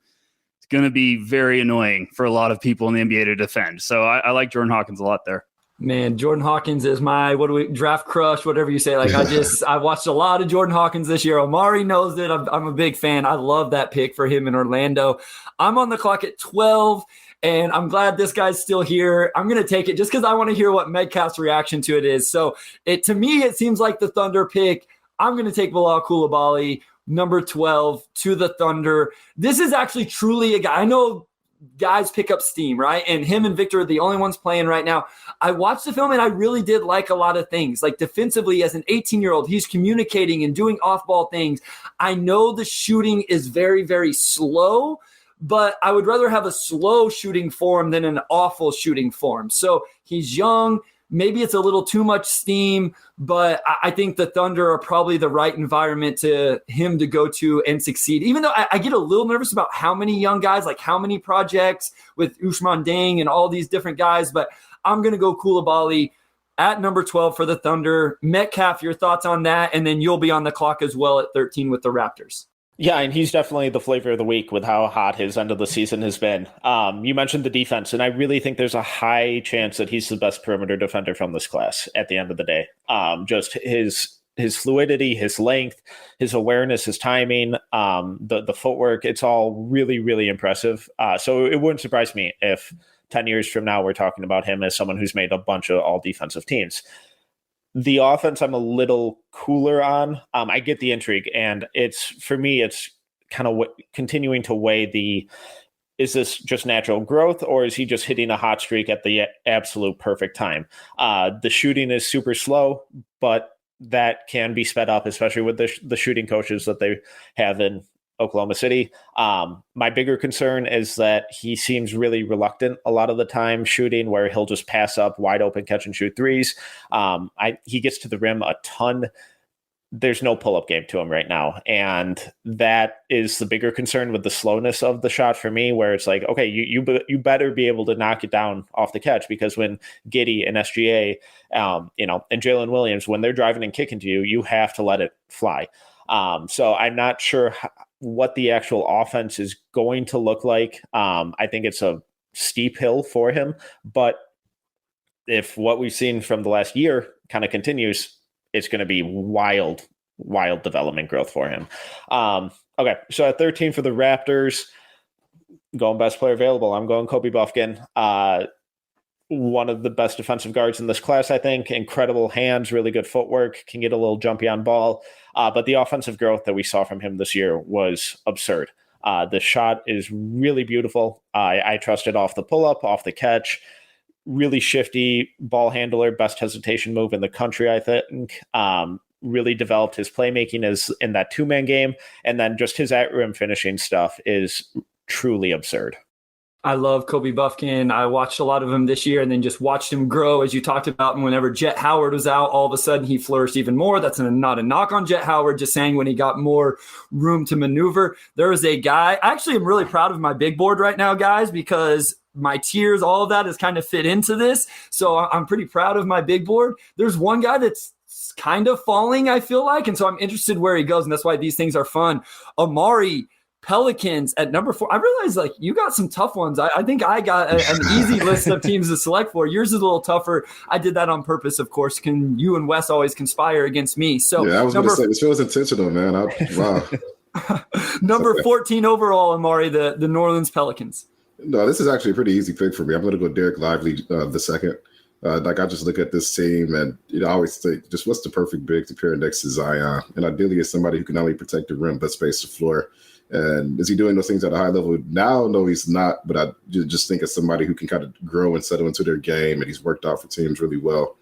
is going to be very annoying for a lot of people in the NBA to defend. So I like Jordan Hawkins a lot there. Man, Jordan Hawkins is my draft crush, whatever you say. Like I watched a lot of Jordan Hawkins this year. Omari knows it. I'm a big fan. I love that pick for him in Orlando. I'm on the clock at 12, and I'm glad this guy's still here. I'm going to take it just because I want to hear what Metcalf's reaction to it is. So to me, it seems like the Thunder pick. I'm going to take Bilal Coulibaly, number 12, to the Thunder. This is actually truly a guy. I know guys pick up steam, right? And him and Victor are the only ones playing right now. I watched the film and I really did like a lot of things. Like defensively, as an 18-year-old, he's communicating and doing off-ball things. I know the shooting is very, very slow, but I would rather have a slow shooting form than an awful shooting form. So he's young. Maybe it's a little too much steam, but I think the Thunder are probably the right environment to him to go to and succeed. Even though I get a little nervous about how many young guys, like how many projects with Ousmane Dieng and all these different guys, but I'm going to go Coulibaly at number 12 for the Thunder. Metcalf, your thoughts on that? And then you'll be on the clock as well at 13 with the Raptors. Yeah, and he's definitely the flavor of the week with how hot his end of the season has been. You mentioned the defense, and I really think there's a high chance that he's the best perimeter defender from this class at the end of the day. Just his fluidity, his length, his awareness, his timing, the footwork, it's all really, really impressive. So it wouldn't surprise me if 10 years from now we're talking about him as someone who's made a bunch of all-defensive teams. The offense I'm a little cooler on. I get the intrigue, and for me, it's kind of continuing to weigh is this just natural growth, or is he just hitting a hot streak at the absolute perfect time? The shooting is super slow, but that can be sped up, especially with the shooting coaches that they have in Oklahoma City. My bigger concern is that he seems really reluctant a lot of the time shooting, where he'll just pass up wide open catch and shoot threes. He gets to the rim a ton. There's no pull-up game to him right now. And that is the bigger concern with the slowness of the shot for me, where it's like, okay, you better be able to knock it down off the catch, because when Giddey and SGA, and Jalen Williams, when they're driving and kicking to you, you have to let it fly. So I'm not sure what the actual offense is going to look like. I think it's a steep hill for him, but if what we've seen from the last year kind of continues, it's going to be wild development growth for him. Okay, so at 13 for the Raptors, going best player available, I'm going Kobe Buffkin. One of the best defensive guards in this class, I think. Incredible hands, really good footwork, can get a little jumpy on ball. But the offensive growth that we saw from him this year was absurd. The shot is really beautiful. I trust it off the pull-up, off the catch. Really shifty ball handler, best hesitation move in the country, I think. Really developed his playmaking in that two-man game. And then just his at-rim finishing stuff is truly absurd. I love Kobe Buffkin. I watched a lot of him this year and then just watched him grow, as you talked about. And whenever Jet Howard was out, all of a sudden he flourished even more. That's not a knock on Jet Howard, just saying when he got more room to maneuver. There was a guy, actually I'm really proud of my big board right now, guys, because my tiers, all of that is kind of fit into this. So I'm pretty proud of my big board. There's one guy that's kind of falling, I feel like. And so I'm interested where he goes. And that's why these things are fun. Omari, Pelicans at number 4. I realize like you got some tough ones. I think I got an easy list of teams to select for. Yours is a little tougher. I did that on purpose, of course. Can you and Wes always conspire against me? So yeah, I was going to say this feels intentional, man. Wow. Number 14 overall, Omari, the New Orleans Pelicans. No, this is actually a pretty easy pick for me. I'm going to go Derek Lively the second. I just look at this team and I always think just what's the perfect big to pair next to Zion, and ideally it's somebody who can not only protect the rim but space the floor. And is he doing those things at a high level now? No, he's not. But I just think of somebody who can kind of grow and settle into their game, and he's worked out for teams really well.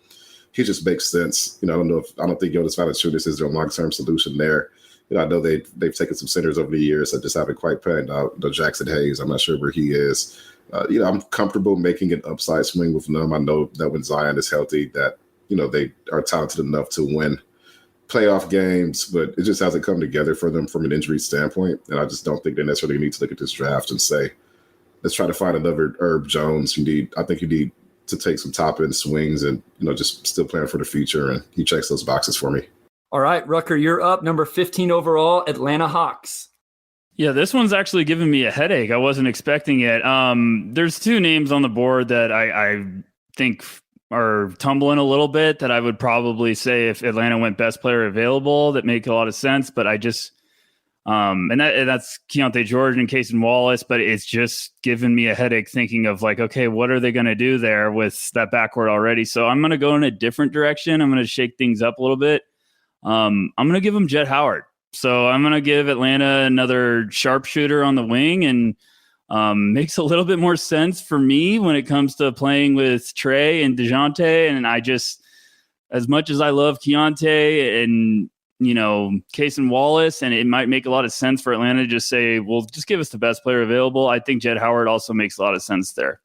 He just makes sense. I don't think Jonas Valanciunas is their long-term solution there. I know they've taken some centers over the years that just haven't quite panned out. Jackson Hayes, I'm not sure where he is. I'm comfortable making an upside swing with them. I know that when Zion is healthy, that they are talented enough to win playoff games, but it just hasn't come together for them from an injury standpoint. And I just don't think they necessarily need to look at this draft and say, let's try to find another Herb Jones. I think you need to take some top end swings and, just still plan for the future. And he checks those boxes for me. All right, Rucker, you're up. Number 15 overall, Atlanta Hawks. Yeah, this one's actually giving me a headache. I wasn't expecting it. There's two names on the board that I think are tumbling a little bit that I would probably say if Atlanta went best player available that make a lot of sense. But I just and that's Keontae George and Cason Wallace. But it's just giving me a headache thinking of like, okay, what are they going to do there with that backcourt already? So I'm going to go in a different direction. I'm going to shake things up a little bit. I'm going to give them Jet Howard. So I'm going to give Atlanta another sharpshooter on the wing, and makes a little bit more sense for me when it comes to playing with Trey and DeJounte. And I just, as much as I love Keontae and, Cason Wallace, and it might make a lot of sense for Atlanta to just say, well, just give us the best player available. I think Jet Howard also makes a lot of sense there.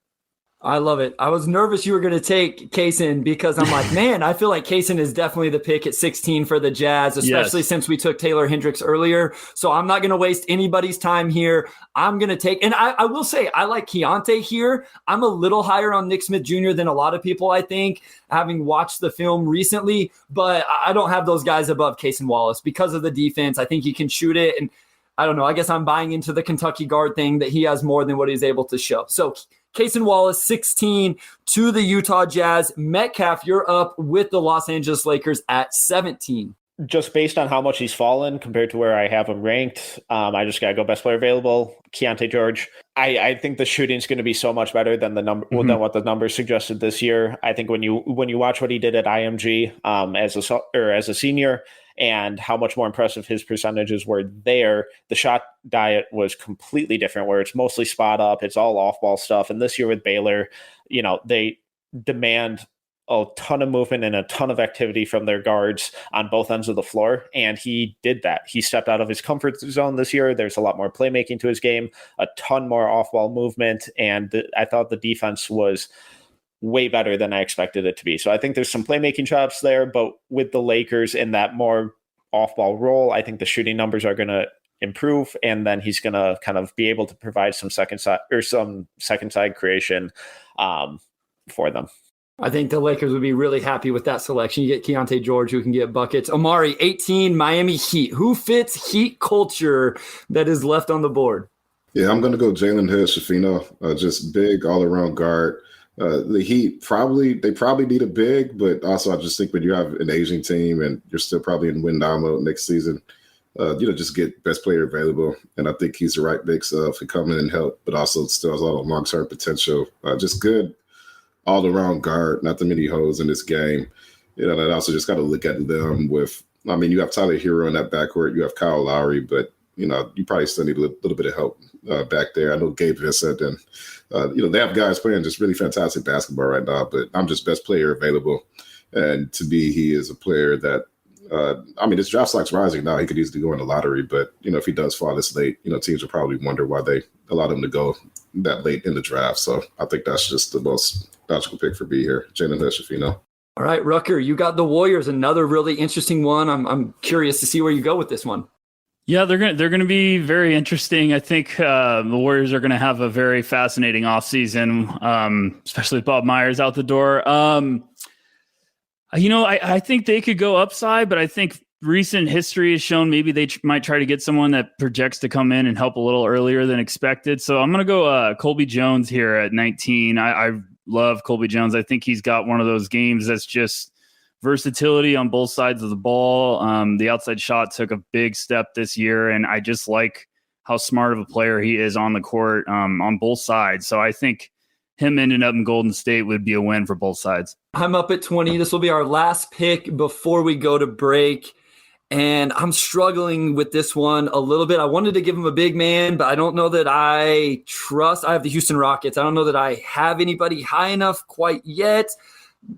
I love it. I was nervous you were going to take Cason because I'm like, man, I feel like Cason is definitely the pick at 16 for the Jazz, especially since we took Taylor Hendricks earlier. So I'm not going to waste anybody's time here. I'm going to take, and I will say, I like Keontae here. I'm a little higher on Nick Smith Jr. than a lot of people, I think, having watched the film recently, but I don't have those guys above Cason Wallace because of the defense. I think he can shoot it. And I don't know, I guess I'm buying into the Kentucky guard thing that he has more than what he's able to show. So Cason Wallace, 16 to the Utah Jazz. Metcalf, you're up with the Los Angeles Lakers at 17. Just based on how much he's fallen compared to where I have him ranked, I just got to go best player available, Keontae George. I think the shooting is going to be so much better than than what the numbers suggested this year. I think when you watch what he did at IMG as a senior, and how much more impressive his percentages were there, the shot diet was completely different, where it's mostly spot up, it's all off ball stuff. And this year with Baylor, they demand a ton of movement and a ton of activity from their guards on both ends of the floor. And he did that. He stepped out of his comfort zone this year. There's a lot more playmaking to his game, a ton more off ball movement. And I thought the defense was way better than I expected it to be. So I think there's some playmaking chops there, but with the Lakers in that more off-ball role, I think the shooting numbers are going to improve, and then he's going to kind of be able to provide some second side creation for them. I think the Lakers would be really happy with that selection. You get Keontae George, who can get buckets. Omari, 18, Miami Heat. Who fits Heat culture that is left on the board? Yeah, I'm going to go Jalen Hood-Schifino, just big all-around guard. The Heat probably need a big, but also I just think when you have an aging team and you're still probably in win now mode next season, just get best player available. And I think he's the right mix of come in and help, but also still has a lot of long-term potential. Just good all-around guard, not too many holes in this game. And also just got to look at them with, you have Tyler Hero in that backcourt, you have Kyle Lowry, but you probably still need a little bit of help back there. I know Gabe Vincent and, they have guys playing just really fantastic basketball right now, but I'm just best player available. And to me, he is a player that, his draft stock's rising now. He could easily go in the lottery, but, if he does fall this late, teams will probably wonder why they allowed him to go that late in the draft. So I think that's just the most logical pick for me here. Jalen Hood-Schifino. All right, Rucker, you got the Warriors, another really interesting one. I'm curious to see where you go with this one. Yeah, they're going to be very interesting. I think the Warriors are going to have a very fascinating offseason, especially with Bob Myers out the door. I think they could go upside, but I think recent history has shown maybe they might try to get someone that projects to come in and help a little earlier than expected. So I'm going to go Colby Jones here at 19. I love Colby Jones. I think he's got one of those games that's just versatility on both sides of the ball. The outside shot took a big step this year, and I just like how smart of a player he is on the court on both sides. So I think him ending up in Golden State would be a win for both sides. I'm up at 20. This will be our last pick before we go to break, and I'm struggling with this one a little bit. I wanted to give him a big man, but I don't know that I have the Houston Rockets. I don't know that I have anybody high enough quite yet.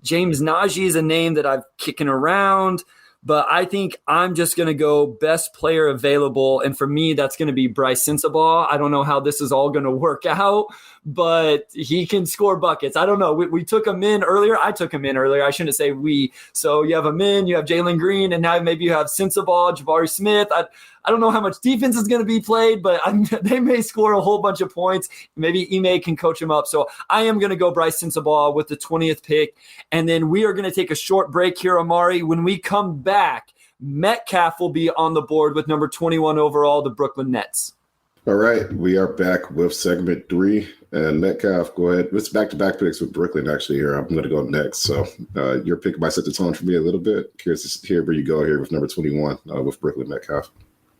James Najee is a name that I've kicking around, but I think I'm just going to go best player available. And for me, that's going to be Bryce Sensabaugh. I don't know how this is all going to work out, but he can score buckets. I don't know. We took him in earlier. I took him in earlier. I shouldn't say we. So you have him in, you have Jalen Green, and now maybe you have Sensabaugh, Jabari Smith. I don't know how much defense is going to be played, but they may score a whole bunch of points. Maybe Ime can coach him up. So I am going to go Bryce Sensabaugh with the 20th pick. And then we are going to take a short break here, Omari. When we come back, Metcalf will be on the board with number 21 overall, the Brooklyn Nets. All right, we are back with segment 3. And Metcalf, go ahead. It's back-to-back picks with Brooklyn, actually, here. I'm going to go next. So your pick might set the tone for me a little bit. Curious to hear where you go here with number 21 with Brooklyn Metcalf.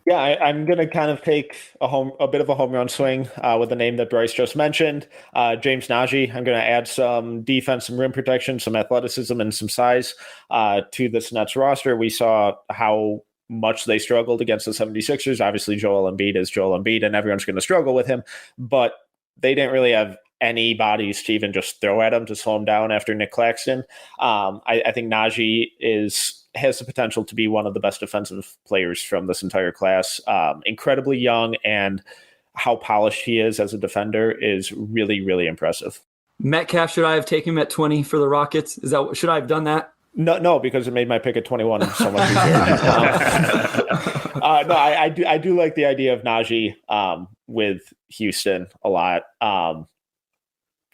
Yeah, I'm going to kind of take a bit of a home run swing with the name that Bryce just mentioned, James Najee. I'm going to add some defense, some rim protection, some athleticism, and some size to this Nets roster. We saw how much they struggled against the 76ers. Obviously, Joel Embiid is Joel Embiid, and everyone's going to struggle with him. But they didn't really have any bodies to even just throw at him to slow him down after Nick Claxton. I think Najee has the potential to be one of the best defensive players from this entire class. Incredibly young, and how polished he is as a defender is really, really impressive. Metcalf, should I have taken him at 20 for the Rockets? Should I have done that? No, because it made my pick at 21 so much easier. I do like the idea of Najee with Houston a lot.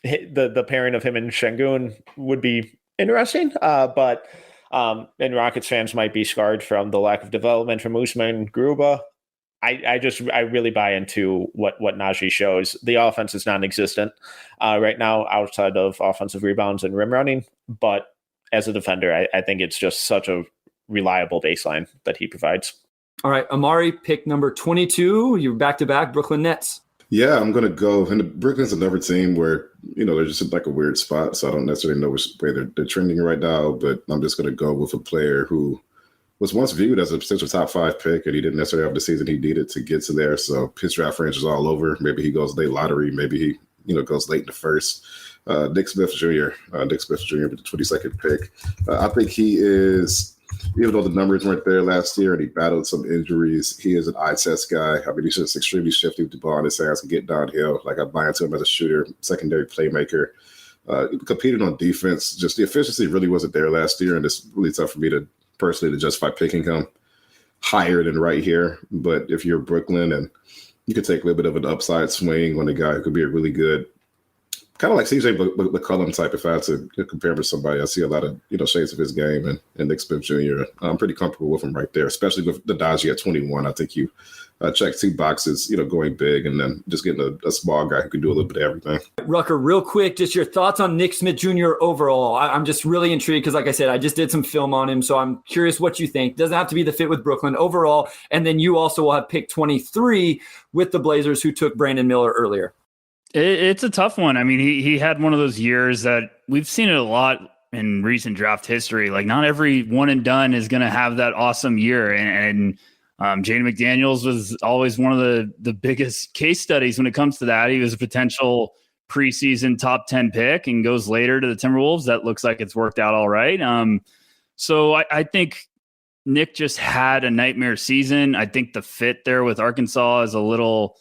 The pairing of him and Şengün would be interesting, but and Rockets fans might be scarred from the lack of development from Usman Garuba. I really buy into what Najee shows. The offense is non-existent right now outside of offensive rebounds and rim running, but as a defender, I think it's just such a reliable baseline that he provides. All right, Omari, pick number 22. You're back-to-back Brooklyn Nets. Yeah, I'm going to go. And Brooklyn's another team where, they're just in like a weird spot. So I don't necessarily know which way they're trending right now, but I'm just going to go with a player who was once viewed as a potential top 5 pick, and he didn't necessarily have the season he needed to get to there. So his draft range is all over. Maybe he goes late lottery. Maybe he, goes late in the first. Nick Smith Jr. With the 22nd pick. I think he is, even though the numbers weren't there last year and he battled some injuries, he is an eye test guy. I mean, he's just extremely shifty with the ball in his hands and get downhill. Like, I buy into him as a shooter, secondary playmaker. Competing on defense, just the efficiency really wasn't there last year, and it's really tough for me to personally justify picking him higher than right here. But if you're Brooklyn, and you could take a little bit of an upside swing on a guy who could be a really good, kind of like CJ McCollum type. If I had to compare him to somebody, I see a lot of shades of his game, and Nick Smith Jr. I'm pretty comfortable with him right there, especially with the Najee at 21. I think you check 2 boxes, going big, and then just getting a small guy who can do a little bit of everything. Rucker, real quick, just your thoughts on Nick Smith Jr. overall. I'm just really intrigued because, like I said, I just did some film on him, so I'm curious what you think. Doesn't have to be the fit with Brooklyn overall, and then you also will have pick 23 with the Blazers, who took Brandon Miller earlier. It's a tough one. I mean, he had one of those years that we've seen it a lot in recent draft history. Like, not every one and done is going to have that awesome year. And Jaden McDaniels was always one of the biggest case studies when it comes to that. He was a potential preseason top 10 pick and goes later to the Timberwolves. That looks like it's worked out all right. So I think Nick just had a nightmare season. I think the fit there with Arkansas is a little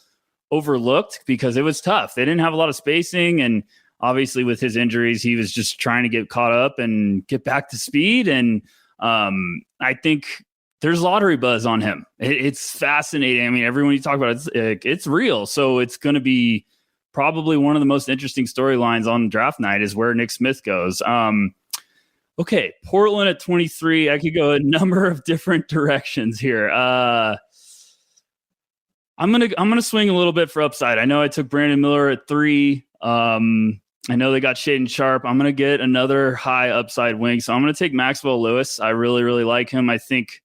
overlooked because it was tough. They didn't have a lot of spacing, and obviously with his injuries, he was just trying to get caught up and get back to speed. And I think there's lottery buzz on him. It's fascinating. I mean, everyone you talk about, it's real. So it's going to be probably one of the most interesting storylines on draft night is where Nick Smith goes. Okay, Portland at 23. I could go a number of different directions here. I'm gonna swing a little bit for upside. I know I took Brandon Miller at 3. I know they got Shaedon Sharpe. I'm gonna get another high upside wing, so I'm gonna take Maxwell Lewis. I really, really like him. I think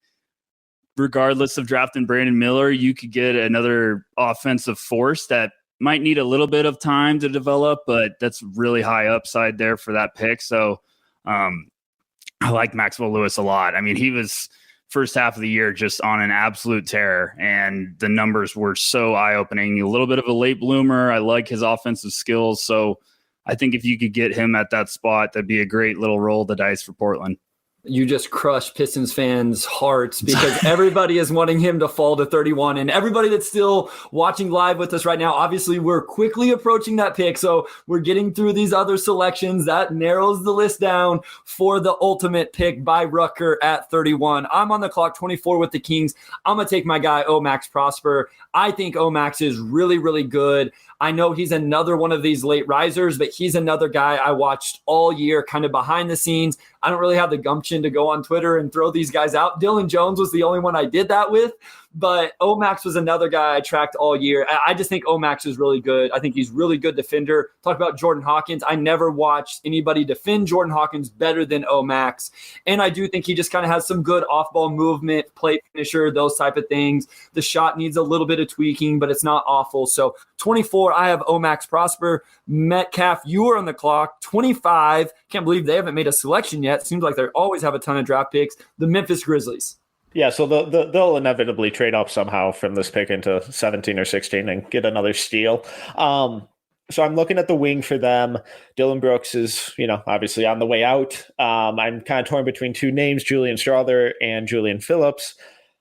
regardless of drafting Brandon Miller, you could get another offensive force that might need a little bit of time to develop, but that's really high upside there for that pick. So I like Maxwell Lewis a lot. I mean, he was first half of the year just on an absolute tear, and the numbers were so eye-opening. A little bit of a late bloomer. I like his offensive skills, so I think if you could get him at that spot, that'd be a great little roll of the dice for Portland. You just crushed Pistons fans' hearts because everybody is wanting him to fall to 31. And everybody that's still watching live with us right now, obviously we're quickly approaching that pick. So we're getting through these other selections. That narrows the list down for the ultimate pick by Rucker at 31. I'm on the clock, 24 with the Kings. I'm going to take my guy, Omax Prosper. I think Omax is really, really good. I know he's another one of these late risers, but he's another guy I watched all year kind of behind the scenes. I don't really have the gumption to go on Twitter and throw these guys out. Dylan Jones was the only one I did that with, but Omax was another guy I tracked all year. I just think Omax is really good. I think he's really good defender. Talk about Jordan Hawkins. I never watched anybody defend Jordan Hawkins better than Omax. And I do think he just kind of has some good off-ball movement, play finisher, those type of things. The shot needs a little bit of tweaking, but it's not awful. So 24, I have Omax Prosper. Metcalf, you are on the clock. 25, can't believe they haven't made a selection yet. Seems like they always have a ton of draft picks. The Memphis Grizzlies. Yeah, so they'll inevitably trade up somehow from this pick into 17 or 16 and get another steal. So I'm looking at the wing for them. Dylan Brooks is, obviously on the way out. I'm kind of torn between two names, Julian Strawther and Julian Phillips.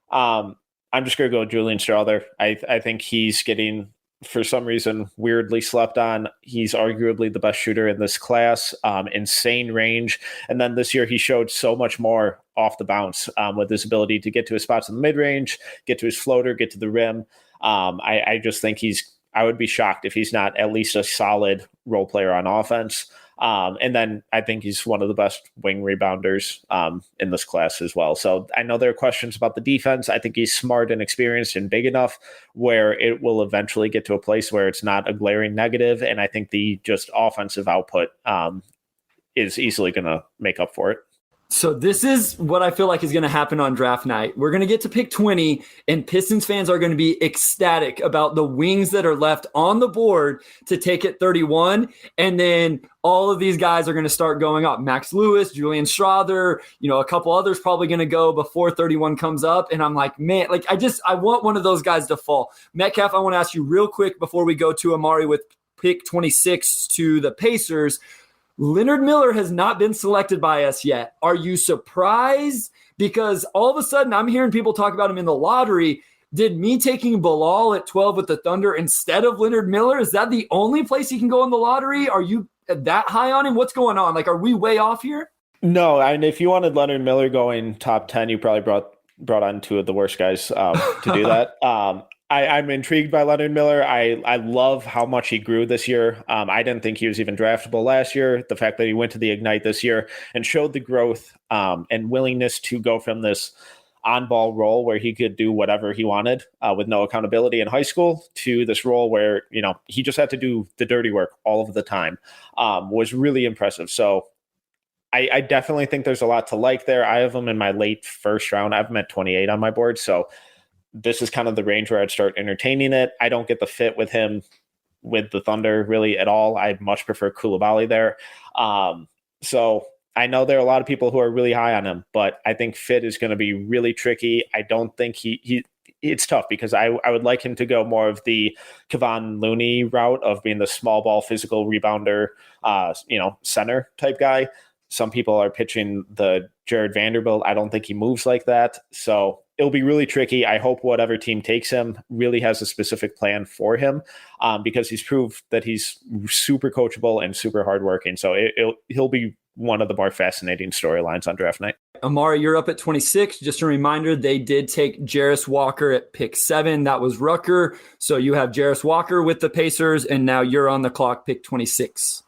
I'm just going to go with Julian Strawther. I think he's getting, for some reason, weirdly slept on. He's arguably the best shooter in this class, insane range. And then this year he showed so much more off the bounce with his ability to get to his spots in the mid-range, get to his floater, get to the rim. I just think I would be shocked if he's not at least a solid role player on offense. And then I think he's one of the best wing rebounders in this class as well. So I know there are questions about the defense. I think he's smart and experienced and big enough where it will eventually get to a place where it's not a glaring negative. And I think the just offensive output is easily going to make up for it. So this is what I feel like is going to happen on draft night. We're going to get to pick 20, and Pistons fans are going to be ecstatic about the wings that are left on the board to take at 31. And then all of these guys are going to start going up. Max Lewis, Julian Strawther, a couple others probably going to go before 31 comes up. And I'm like, man, I want one of those guys to fall. Metcalf, I want to ask you real quick before we go to Omari with pick 26 to the Pacers. Leonard Miller has not been selected by us yet. Are you surprised? Because all of a sudden I'm hearing people talk about him in the lottery. Did me taking Bilal at 12 with the Thunder instead of Leonard Miller, is that the only place he can go in the lottery? Are you that high on him? What's going on? Are we way off here? No, and if you wanted Leonard Miller going top 10, you probably brought on two of the worst guys to do that. I'm intrigued by Leonard Miller. I love how much he grew this year. I didn't think he was even draftable last year. The fact that he went to the Ignite this year and showed the growth and willingness to go from this on-ball role where he could do whatever he wanted with no accountability in high school to this role where, he just had to do the dirty work all of the time was really impressive. So I definitely think there's a lot to like there. I have him in my late first round. I have him at 28 on my board. So this is kind of the range where I'd start entertaining it. I don't get the fit with him with the Thunder really at all. I much prefer Coulibaly there. So I know there are a lot of people who are really high on him, but I think fit is going to be really tricky. I don't think it's tough because I would like him to go more of the Kevon Looney route of being the small ball physical rebounder, center type guy. Some people are pitching the Jared Vanderbilt. I don't think he moves like that. So it'll be really tricky. I hope whatever team takes him really has a specific plan for him because he's proved that he's super coachable and super hardworking. So he'll be one of the more fascinating storylines on draft night. Omari, you're up at 26. Just a reminder, they did take Jarris Walker at pick 7. That was Rucker. So you have Jarris Walker with the Pacers, and now you're on the clock, pick 26.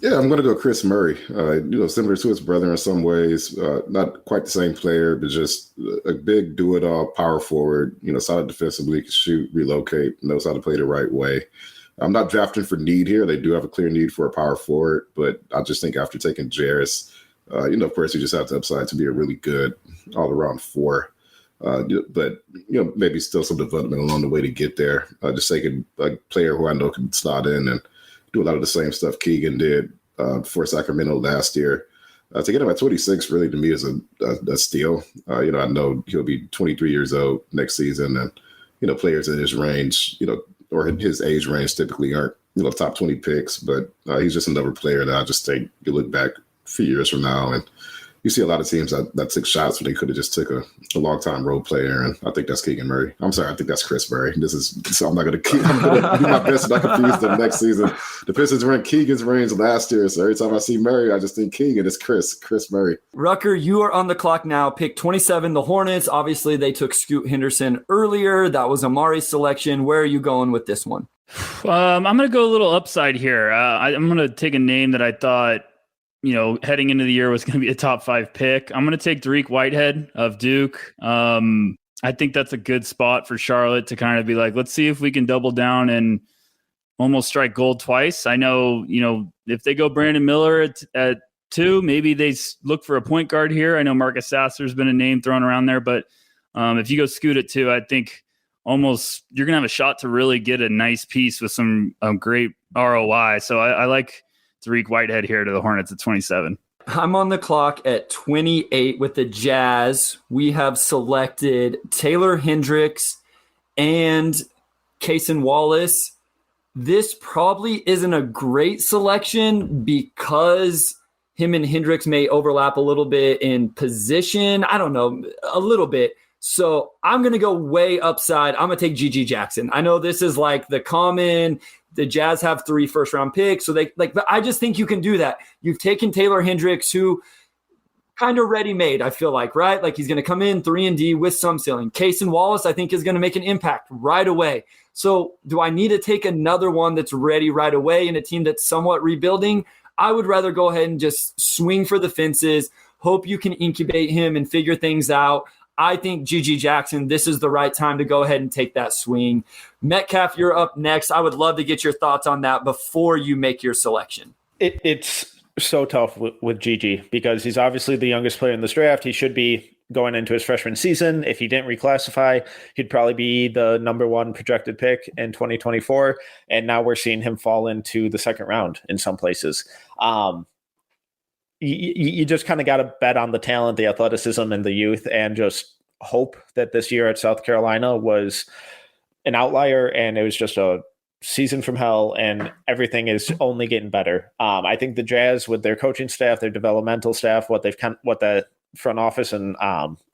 Yeah, I'm going to go Chris Murray. Similar to his brother in some ways. Not quite the same player, but just a big do-it-all power forward. Solid defensively, can shoot, relocate, knows how to play the right way. I'm not drafting for need here. They do have a clear need for a power forward, but I just think after taking Jarris, of course, you just have the upside to be a really good all-around 4. But maybe still some development along the way to get there. Just taking a player who I know can slot in and do a lot of the same stuff Keegan did for Sacramento last year. To get him at 26 really to me is a steal. I know he'll be 23 years old next season, and players in his range, or in his age range typically aren't top 20 picks, but he's just another player that I just think you look back a few years from now and you see a lot of teams that took shots when they could have just took a long-time role player, and I think that's Keegan Murray. I'm sorry, I think that's Chris Murray. So I'm going to do my best to not confuse them next season. The Pistons were in Keegan's range last year, so every time I see Murray, I just think Keegan. It's Chris Murray. Rucker, you are on the clock now. Pick 27, the Hornets. Obviously, they took Scoot Henderson earlier. That was Omari's selection. Where are you going with this one? I'm going to go a little upside here. I'm going to take a name that I thought, heading into the year was going to be a top 5 pick. I'm going to take Dariq Whitehead of Duke. I think that's a good spot for Charlotte to kind of be like, let's see if we can double down and almost strike gold twice. I know, if they go Brandon Miller at 2, maybe they look for a point guard here. I know Marcus Sasser's been a name thrown around there, but if you go Scoot at 2, I think almost you're going to have a shot to really get a nice piece with some great ROI. So I like Dariq Whitehead here to the Hornets at 27. I'm on the clock at 28 with the Jazz. We have selected Taylor Hendricks and Cason Wallace. This probably isn't a great selection because him and Hendricks may overlap a little bit in position. I don't know, a little bit. So I'm going to go way upside. I'm going to take G.G. Jackson. I know this is like the Jazz have 3 first-round picks, so but I just think you can do that. You've taken Taylor Hendricks, who kind of ready-made, I feel like, right? Like he's going to come in 3-and-D with some ceiling. Cason Wallace, I think, is going to make an impact right away. So do I need to take another one that's ready right away in a team that's somewhat rebuilding? I would rather go ahead and just swing for the fences, hope you can incubate him and figure things out. I think G.G. Jackson, this is the right time to go ahead and take that swing. Metcalf, you're up next. I would love to get your thoughts on that before you make your selection. It's so tough with G.G. because he's obviously the youngest player in this draft. He should be going into his freshman season. If he didn't reclassify, he'd probably be the number 1 projected pick in 2024. And now we're seeing him fall into the second round in some places. You just kind of got to bet on the talent, the athleticism, and the youth, and just hope that this year at South Carolina was an outlier and it was just a season from hell and everything is only getting better. I think the Jazz, with their coaching staff, their developmental staff, what the front office and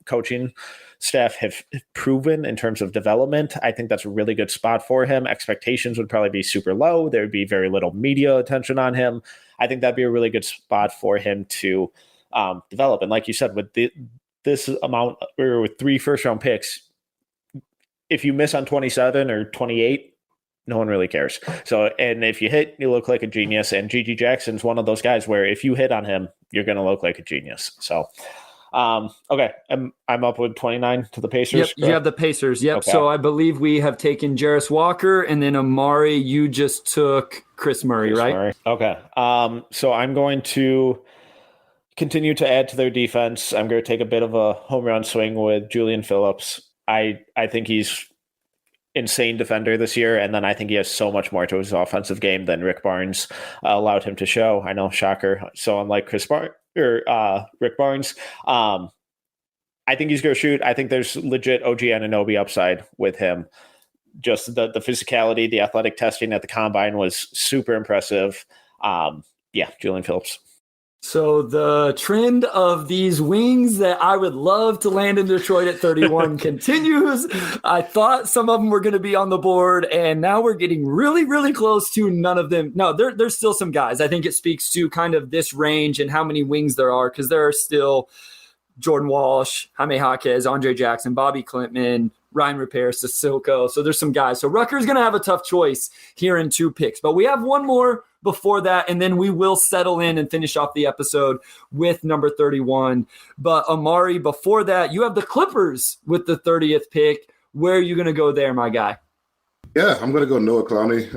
coaching staff have proven in terms of development, I think that's a really good spot for him. Expectations would probably be super low. There would be very little media attention on him. I think that'd be a really good spot for him to develop. And like you said, with this amount, or with 3 first-round picks, if you miss on 27 or 28, no one really cares. So, and if you hit, you look like a genius. And G.G. Jackson's one of those guys where if you hit on him, you're going to look like a genius. So, okay, I'm up with 29 to the Pacers. Yep, you have the Pacers. Yep. Okay. So I believe we have taken Jarris Walker, and then Omari, you just took Chris Murray, right? Murray. Okay. So I'm going to continue to add to their defense. I'm going to take a bit of a home run swing with Julian Phillips. I think he's insane defender this year, and then I think he has so much more to his offensive game than Rick Barnes allowed him to show. I know, shocker. So unlike Rick Barnes, I think he's going to shoot. I think there's legit OG Anunoby upside with him. Just the physicality, the athletic testing at the combine was super impressive. Julian Phillips. So the trend of these wings that I would love to land in Detroit at 31 continues. I thought some of them were going to be on the board, and now we're getting really, really close to none of them. No, there's still some guys. I think it speaks to kind of this range and how many wings there are, because there are still Jordan Walsh, Jaime Jaquez, Andre Jackson, Bobby Clintman, Ryan Repair, Sissoko. So there's some guys. So Rucker's going to have a tough choice here in 2 picks. But we have one more before that, and then we will settle in and finish off the episode with number 31. But Omari, before that, you have the Clippers with the 30th pick. Where are you going to go there, my guy? Yeah, I'm going to go Noah Clowney.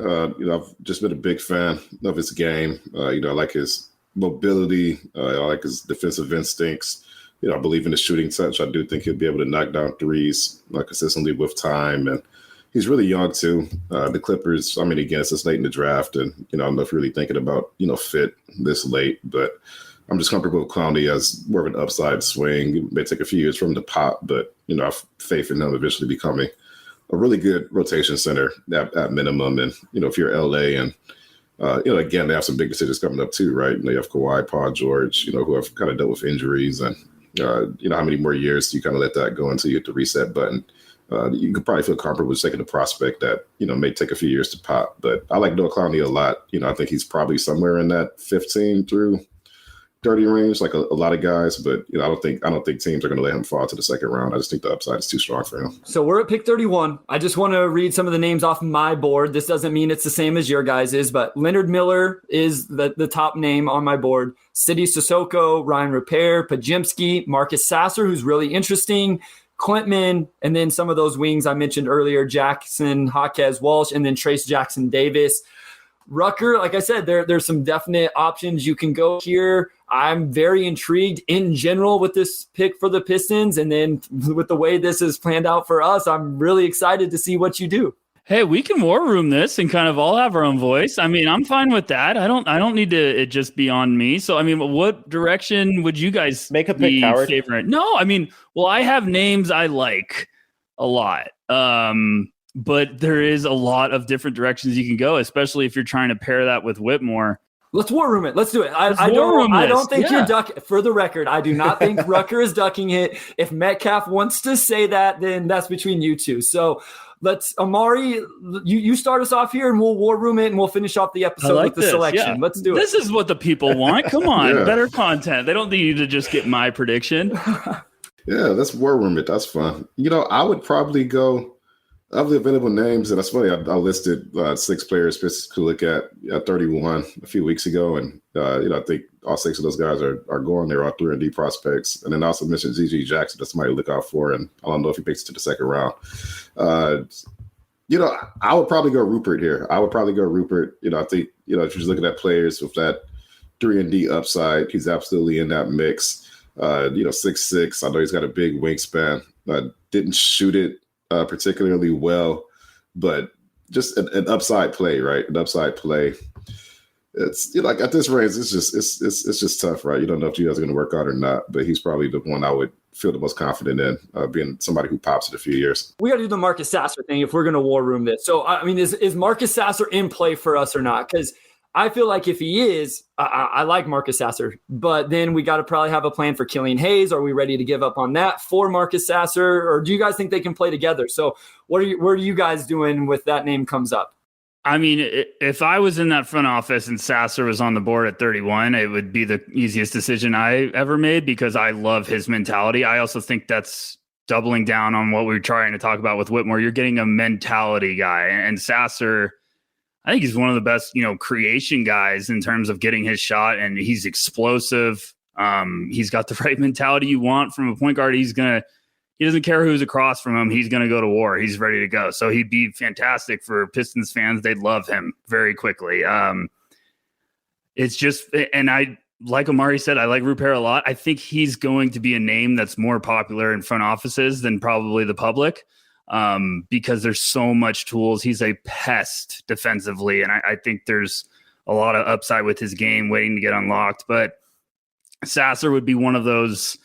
I've just been a big fan of his game. I like his mobility. I like his defensive instincts. I believe in his shooting touch. I do think he'll be able to knock down threes consistently with time. And he's really young too. The Clippers, again, it's just late in the draft, and I'm not really thinking about fit this late, but I'm just comfortable with Clowney as more of an upside swing. It may take a few years for him to pop, but I have faith in him eventually becoming a really good rotation center at minimum. And if you're LA and Again, they have some big decisions coming up too, right? And they have Kawhi, Paul George, who have kind of dealt with injuries, and how many more years do you kind of let that go until you hit the reset button? You could probably feel comfortable with taking the prospect that may take a few years to pop. But I like Noah Clowney a lot. I think he's probably somewhere in that 15 through 30 range, like a lot of guys, but I don't think teams are going to let him fall to the second round. I just think the upside is too strong for him. So we're at pick 31. I just want to read some of the names off my board. This doesn't mean it's the same as your guys', but Leonard Miller is the top name on my board. Sidy Cissoko, Ryan Rupert, Pajimski, Marcus Sasser, who's really interesting, Clintman, and then some of those wings I mentioned earlier, Jackson, Jaquez Walsh, and then Trace Jackson Davis. Rucker, like I said, there's some definite options you can go here. I'm very intrigued in general with this pick for the Pistons. And then with the way this is planned out for us, I'm really excited to see what you do. Hey, we can war room this and kind of all have our own voice. I mean, I'm fine with that. I don't need it just be on me. So, I mean, what direction would you guys make a pick, Howard? Favorite? No, I mean, well, I have names I like a lot. But there is a lot of different directions you can go, especially if you're trying to pair that with Whitmore. Let's war room it. Let's do it. I don't think you're ducking. For the record, I do not think Rucker is ducking it. If Metcalf wants to say that, then that's between you two. So let's, Omari, you start us off here, and we'll war room it, and we'll finish off the episode with the selection. Yeah. Let's do it. This is what the people want. Come on, better content. They don't need you to just get my prediction. Yeah, let's war room it. That's fun. I would probably go. Of the available names, and that's funny, I listed 6 players Pistons could look at 31 a few weeks ago, and I think all 6 of those guys are going. They're all 3-and-D prospects, and then I also mentioned GG Jackson. That's somebody to look out for, and I don't know if he makes it to the second round. I would probably go Rupert here. I think if you're just looking at players with that 3-and-D upside, he's absolutely in that mix. 6'6". I know he's got a big wingspan. Didn't shoot it particularly well, but just an upside play, right? An upside play. It's like at this range, it's just tough, right? You don't know if you guys are going to work out or not, but he's probably the one I would feel the most confident in, being somebody who pops in a few years. We got to do the Marcus Sasser thing if we're going to war room this. So, I mean, is Marcus Sasser in play for us or not? Because I feel like if he is, I like Marcus Sasser, but then we got to probably have a plan for Killian Hayes. Are we ready to give up on that for Marcus Sasser, or do you guys think they can play together? So what are you guys doing with that name comes up? I mean, if I was in that front office and Sasser was on the board at 31, it would be the easiest decision I ever made because I love his mentality. I also think that's doubling down on what we were trying to talk about with Whitmore. You're getting a mentality guy, and Sasser, I think he's one of the best, creation guys in terms of getting his shot, and he's explosive. He's got the right mentality you want from a point guard. He doesn't care who's across from him. He's going to go to war. He's ready to go. So he'd be fantastic for Pistons fans. They'd love him very quickly. It's just, and I, like Omari said, I like Rupert a lot. I think he's going to be a name that's more popular in front offices than probably the public. Because there's so much tools. He's a pest defensively, and I think there's a lot of upside with his game waiting to get unlocked. But Sasser would be one of those,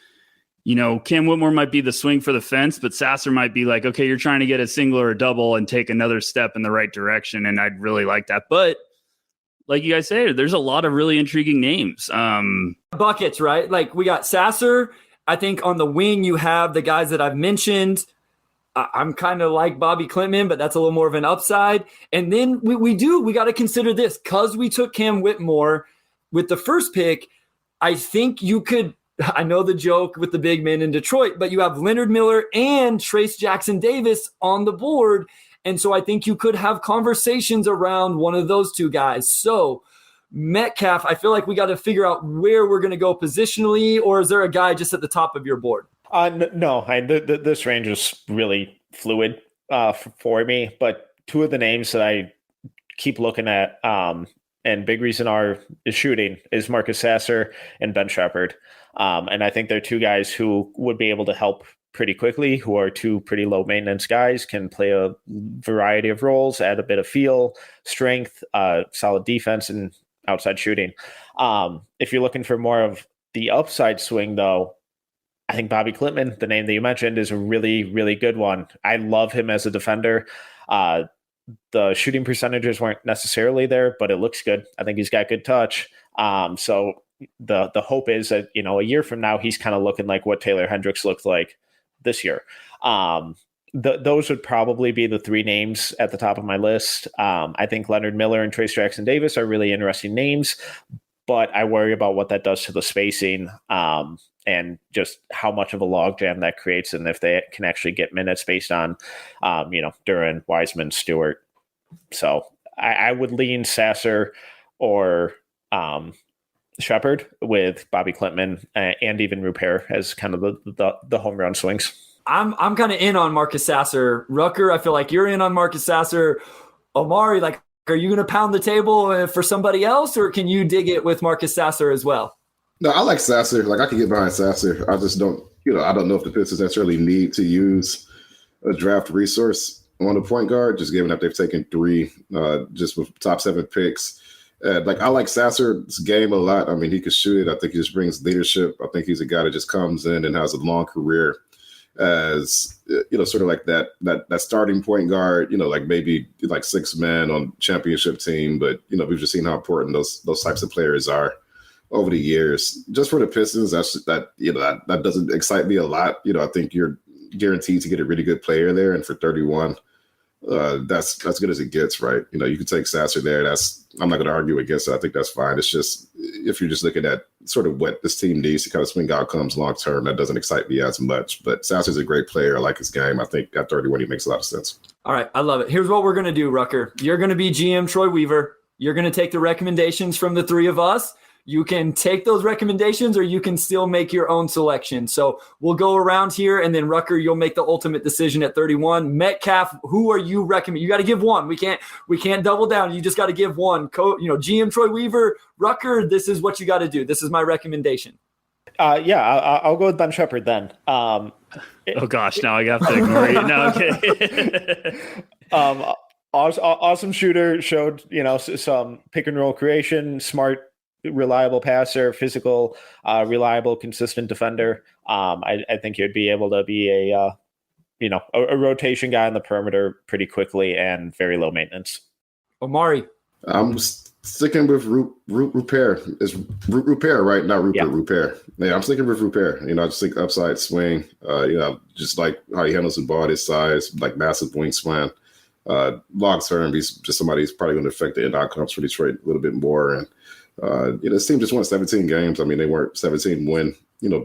Cam Whitmore might be the swing for the fence, but Sasser might be like, okay, you're trying to get a single or a double and take another step in the right direction, and I'd really like that. But like you guys say, there's a lot of really intriguing names. Buckets, right? Like we got Sasser. I think on the wing you have the guys that I've mentioned. I'm kind of like Bobby Clintman, but that's a little more of an upside. And then we got to consider this because we took Cam Whitmore with the first pick. I think you could, I know the joke with the big men in Detroit, but you have Leonard Miller and Trace Jackson Davis on the board. And so I think you could have conversations around one of those two guys. So Metcalf, I feel like we got to figure out where we're going to go positionally, or is there a guy just at the top of your board? No, this range is really fluid for me. But 2 of the names that I keep looking at, and big reason is shooting, is Marcus Sasser and Ben Shepherd. And I think they're 2 guys who would be able to help pretty quickly, who are 2 pretty low maintenance guys, can play a variety of roles, add a bit of feel, strength, solid defense, and outside shooting. If you're looking for more of the upside swing, though, I think Bobby Clintman, the name that you mentioned, is a really, really good one. I love him as a defender. the shooting percentages weren't necessarily there, but it looks good. I think he's got good touch. So the hope is that, a year from now, he's kind of looking like what Taylor Hendricks looked like this year. Those would probably be the three names at the top of my list. I think Leonard Miller and Trace Jackson Davis are really interesting names, but I worry about what that does to the spacing and just how much of a logjam that creates, and if they can actually get minutes based on, Duran, Wiseman, Stewart. So I would lean Sasser or Shepherd with Bobby Klintman and even Rupert as kind of the home run swings. I'm kind of in on Marcus Sasser. Rucker, I feel like you're in on Marcus Sasser. Omari, are you going to pound the table for somebody else, or can you dig it with Marcus Sasser as well? No, I like Sasser. I can get behind Sasser. I just don't, I don't know if the Pistons necessarily need to use a draft resource on a point guard, just given that they've taken 3 just with top 7 picks. I like Sasser's game a lot. I mean, he can shoot it. I think he just brings leadership. I think he's a guy that just comes in and has a long career as, sort of like that starting point guard, maybe 6 man on championship team. But, we've just seen how important those types of players are over the years. Just for the Pistons, that doesn't excite me a lot. I think you're guaranteed to get a really good player there. And for 31, that's as good as it gets, right? You can take Sasser there. I'm not going to argue against it. I think that's fine. It's just, if you're just looking at sort of what this team needs to kind of swing outcomes long term, that doesn't excite me as much. But Sasser's a great player. I like his game. I think at 31, he makes a lot of sense. All right. I love it. Here's what we're going to do, Rucker. You're going to be GM Troy Weaver. You're going to take the recommendations from the 3 of us. You can take those recommendations, or you can still make your own selection. So we'll go around here, and then Rucker, you'll make the ultimate decision at 31. Metcalf, who are you recommending? You got to give one. We can't double down. You just got to give one. GM Troy Weaver, Rucker, this is what you got to do. This is my recommendation. I'll go with Ben Shepherd then. Oh gosh, now I got to ignore you. No, okay. Awesome shooter, showed some pick and roll creation, smart, reliable passer, physical, reliable, consistent defender. I think he'd be able to be a rotation guy on the perimeter pretty quickly and very low maintenance. Omari. I'm sticking with Rupert. It's Rupert, right? Not Rupert, yeah. Rupert. Yeah, I'm sticking with Rupert. I just think upside swing, just like how he handles the ball, his size, massive wingspan. Long term, he's just somebody who's probably going to affect the end outcomes for Detroit a little bit more. And this team just won 17 games. I mean, they weren't 17 win,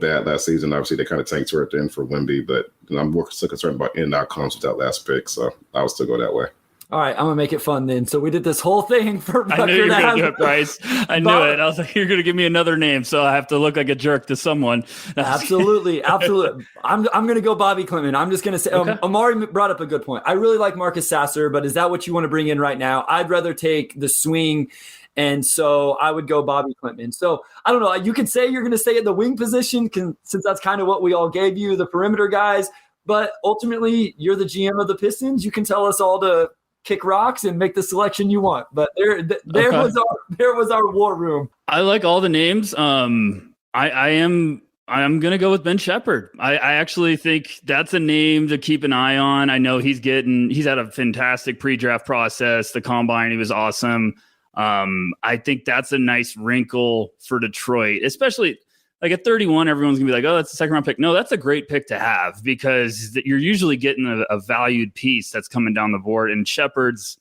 bad last season. Obviously, they kind of tanked toward the end for Wemby, but I'm more so concerned about end outcomes with that last pick. So I would still go that way. All right, I'm going to make it fun then. So we did this whole thing for Rucker. I knew you were going to do it, Bryce. I knew it. I was like, you're going to give me another name, so I have to look like a jerk to someone. Absolutely. I'm going to go Bobby Klintman. I'm just going to say, okay. Omari brought up a good point. I really like Marcus Sasser, but is that what you want to bring in right now? I'd rather take the swing, and so I would go Bobby Klintman. So I don't know. You can say you're going to stay at the wing position since that's kind of what we all gave you, the perimeter guys, but ultimately you're the GM of the Pistons. You can tell us all to kick rocks and make the selection you want. But there was our war room. I like all the names. I'm going to go with Ben Shepherd. I actually think that's a name to keep an eye on. I know he's had a fantastic pre-draft process. The combine, he was awesome. I think that's a nice wrinkle for Detroit, especially at 31, everyone's gonna be like, oh, that's a second round pick. No, that's a great pick to have because you're usually getting a valued piece that's coming down the board. And Shepherd's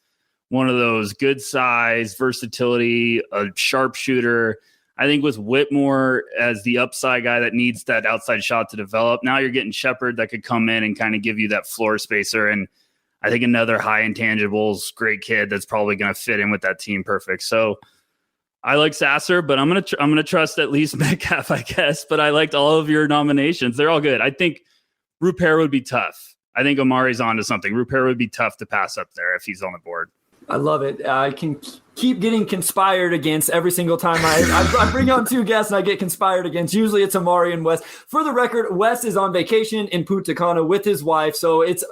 one of those good size, versatility, a sharpshooter. I think with Whitmore as the upside guy that needs that outside shot to develop, now you're getting Shepherd that could come in and kind of give you that floor spacer. And I think another high intangibles, great kid that's probably going to fit in with that team perfect. So I like Sasser, but I'm gonna trust at least Metcalf, I guess. But I liked all of your nominations; they're all good. I think Rupert would be tough. I think Omari's onto something. Rupert would be tough to pass up there if he's on the board. I love it. I can keep getting conspired against every single time I bring on 2 guests and I get conspired against. Usually it's Omari and Wes. For the record, Wes is on vacation in Punta Cana with his wife, so it's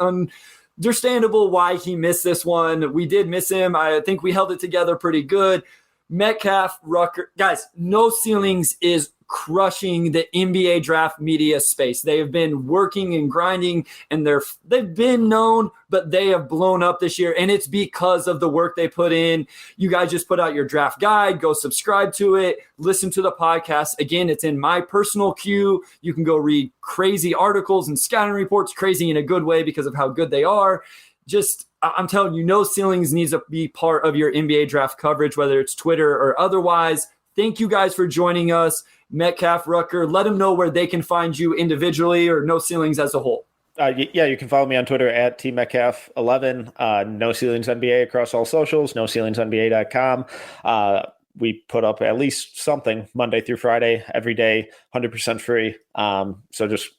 understandable why he missed this one. We did miss him. I think we held it together pretty good. Metcalf, Rucker. Guys, No Ceilings is crushing the NBA draft media space. They have been working and grinding, and they've been known, but they have blown up this year, and it's because of the work they put in. You guys just put out your draft guide. Go subscribe to it. Listen to the podcast. Again, it's in my personal queue. You can go read crazy articles and scouting reports, crazy in a good way because of how good they are. I'm telling you, No Ceilings needs to be part of your NBA draft coverage, whether it's Twitter or otherwise. Thank you guys for joining us. Metcalf, Rucker, let them know where they can find you individually or No Ceilings as a whole. Yeah, you can follow me on Twitter at tmetcalf11, No Ceilings NBA across all socials, NoCeilingsNBA.com. We put up at least something Monday through Friday, every day, 100% free. So just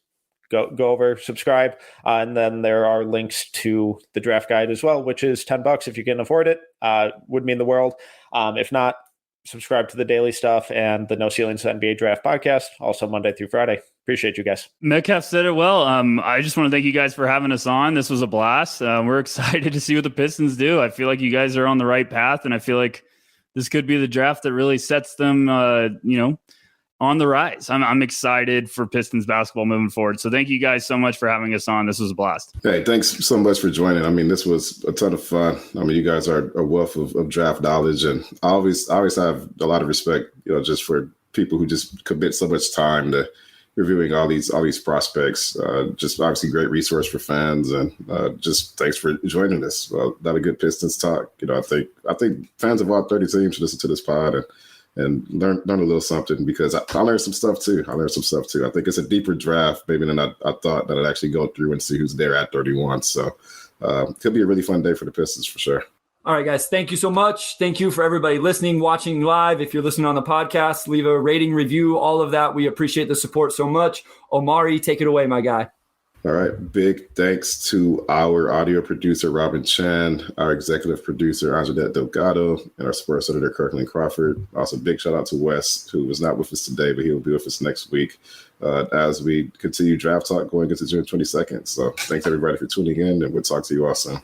go over, subscribe, and then there are links to the draft guide as well, which is $10 if you can afford it. Would mean the world. If not, subscribe to the daily stuff and the No Ceilings NBA Draft podcast, also Monday through Friday. Appreciate you guys. Metcalf said it well. I just want to thank you guys for having us on. This was a blast. We're excited to see what the Pistons do. I feel like you guys are on the right path, and I feel like this could be the draft that really sets them, on the rise. I'm excited for Pistons basketball moving forward. So thank you guys so much for having us on. This was a blast. Hey, thanks so much for joining. I mean, this was a ton of fun. I mean, you guys are a wealth of draft knowledge, and I always have a lot of respect, just for people who just commit so much time to reviewing all these prospects. Just obviously great resource for fans, and just thanks for joining us. Not a good Pistons talk. I think fans of all 30 teams should listen to this pod and learn a little something, because I learned some stuff too. I think it's a deeper draft maybe than I thought, that I'd actually go through and see who's there at 31. So it could be a really fun day for the Pistons for sure. All right, guys, thank you so much. Thank you for everybody listening, watching live. If you're listening on the podcast, leave a rating, review, all of that. We appreciate the support so much. Omari, take it away, my guy. All right. Big thanks to our audio producer, Robin Chan, our executive producer, Anjanette Delgado, and our sports editor, Kirkland Crawford. Also, big shout out to Wes, who was not with us today, but he will be with us next week as we continue draft talk going into June 22nd. So thanks, everybody, for tuning in, and we'll talk to you all soon.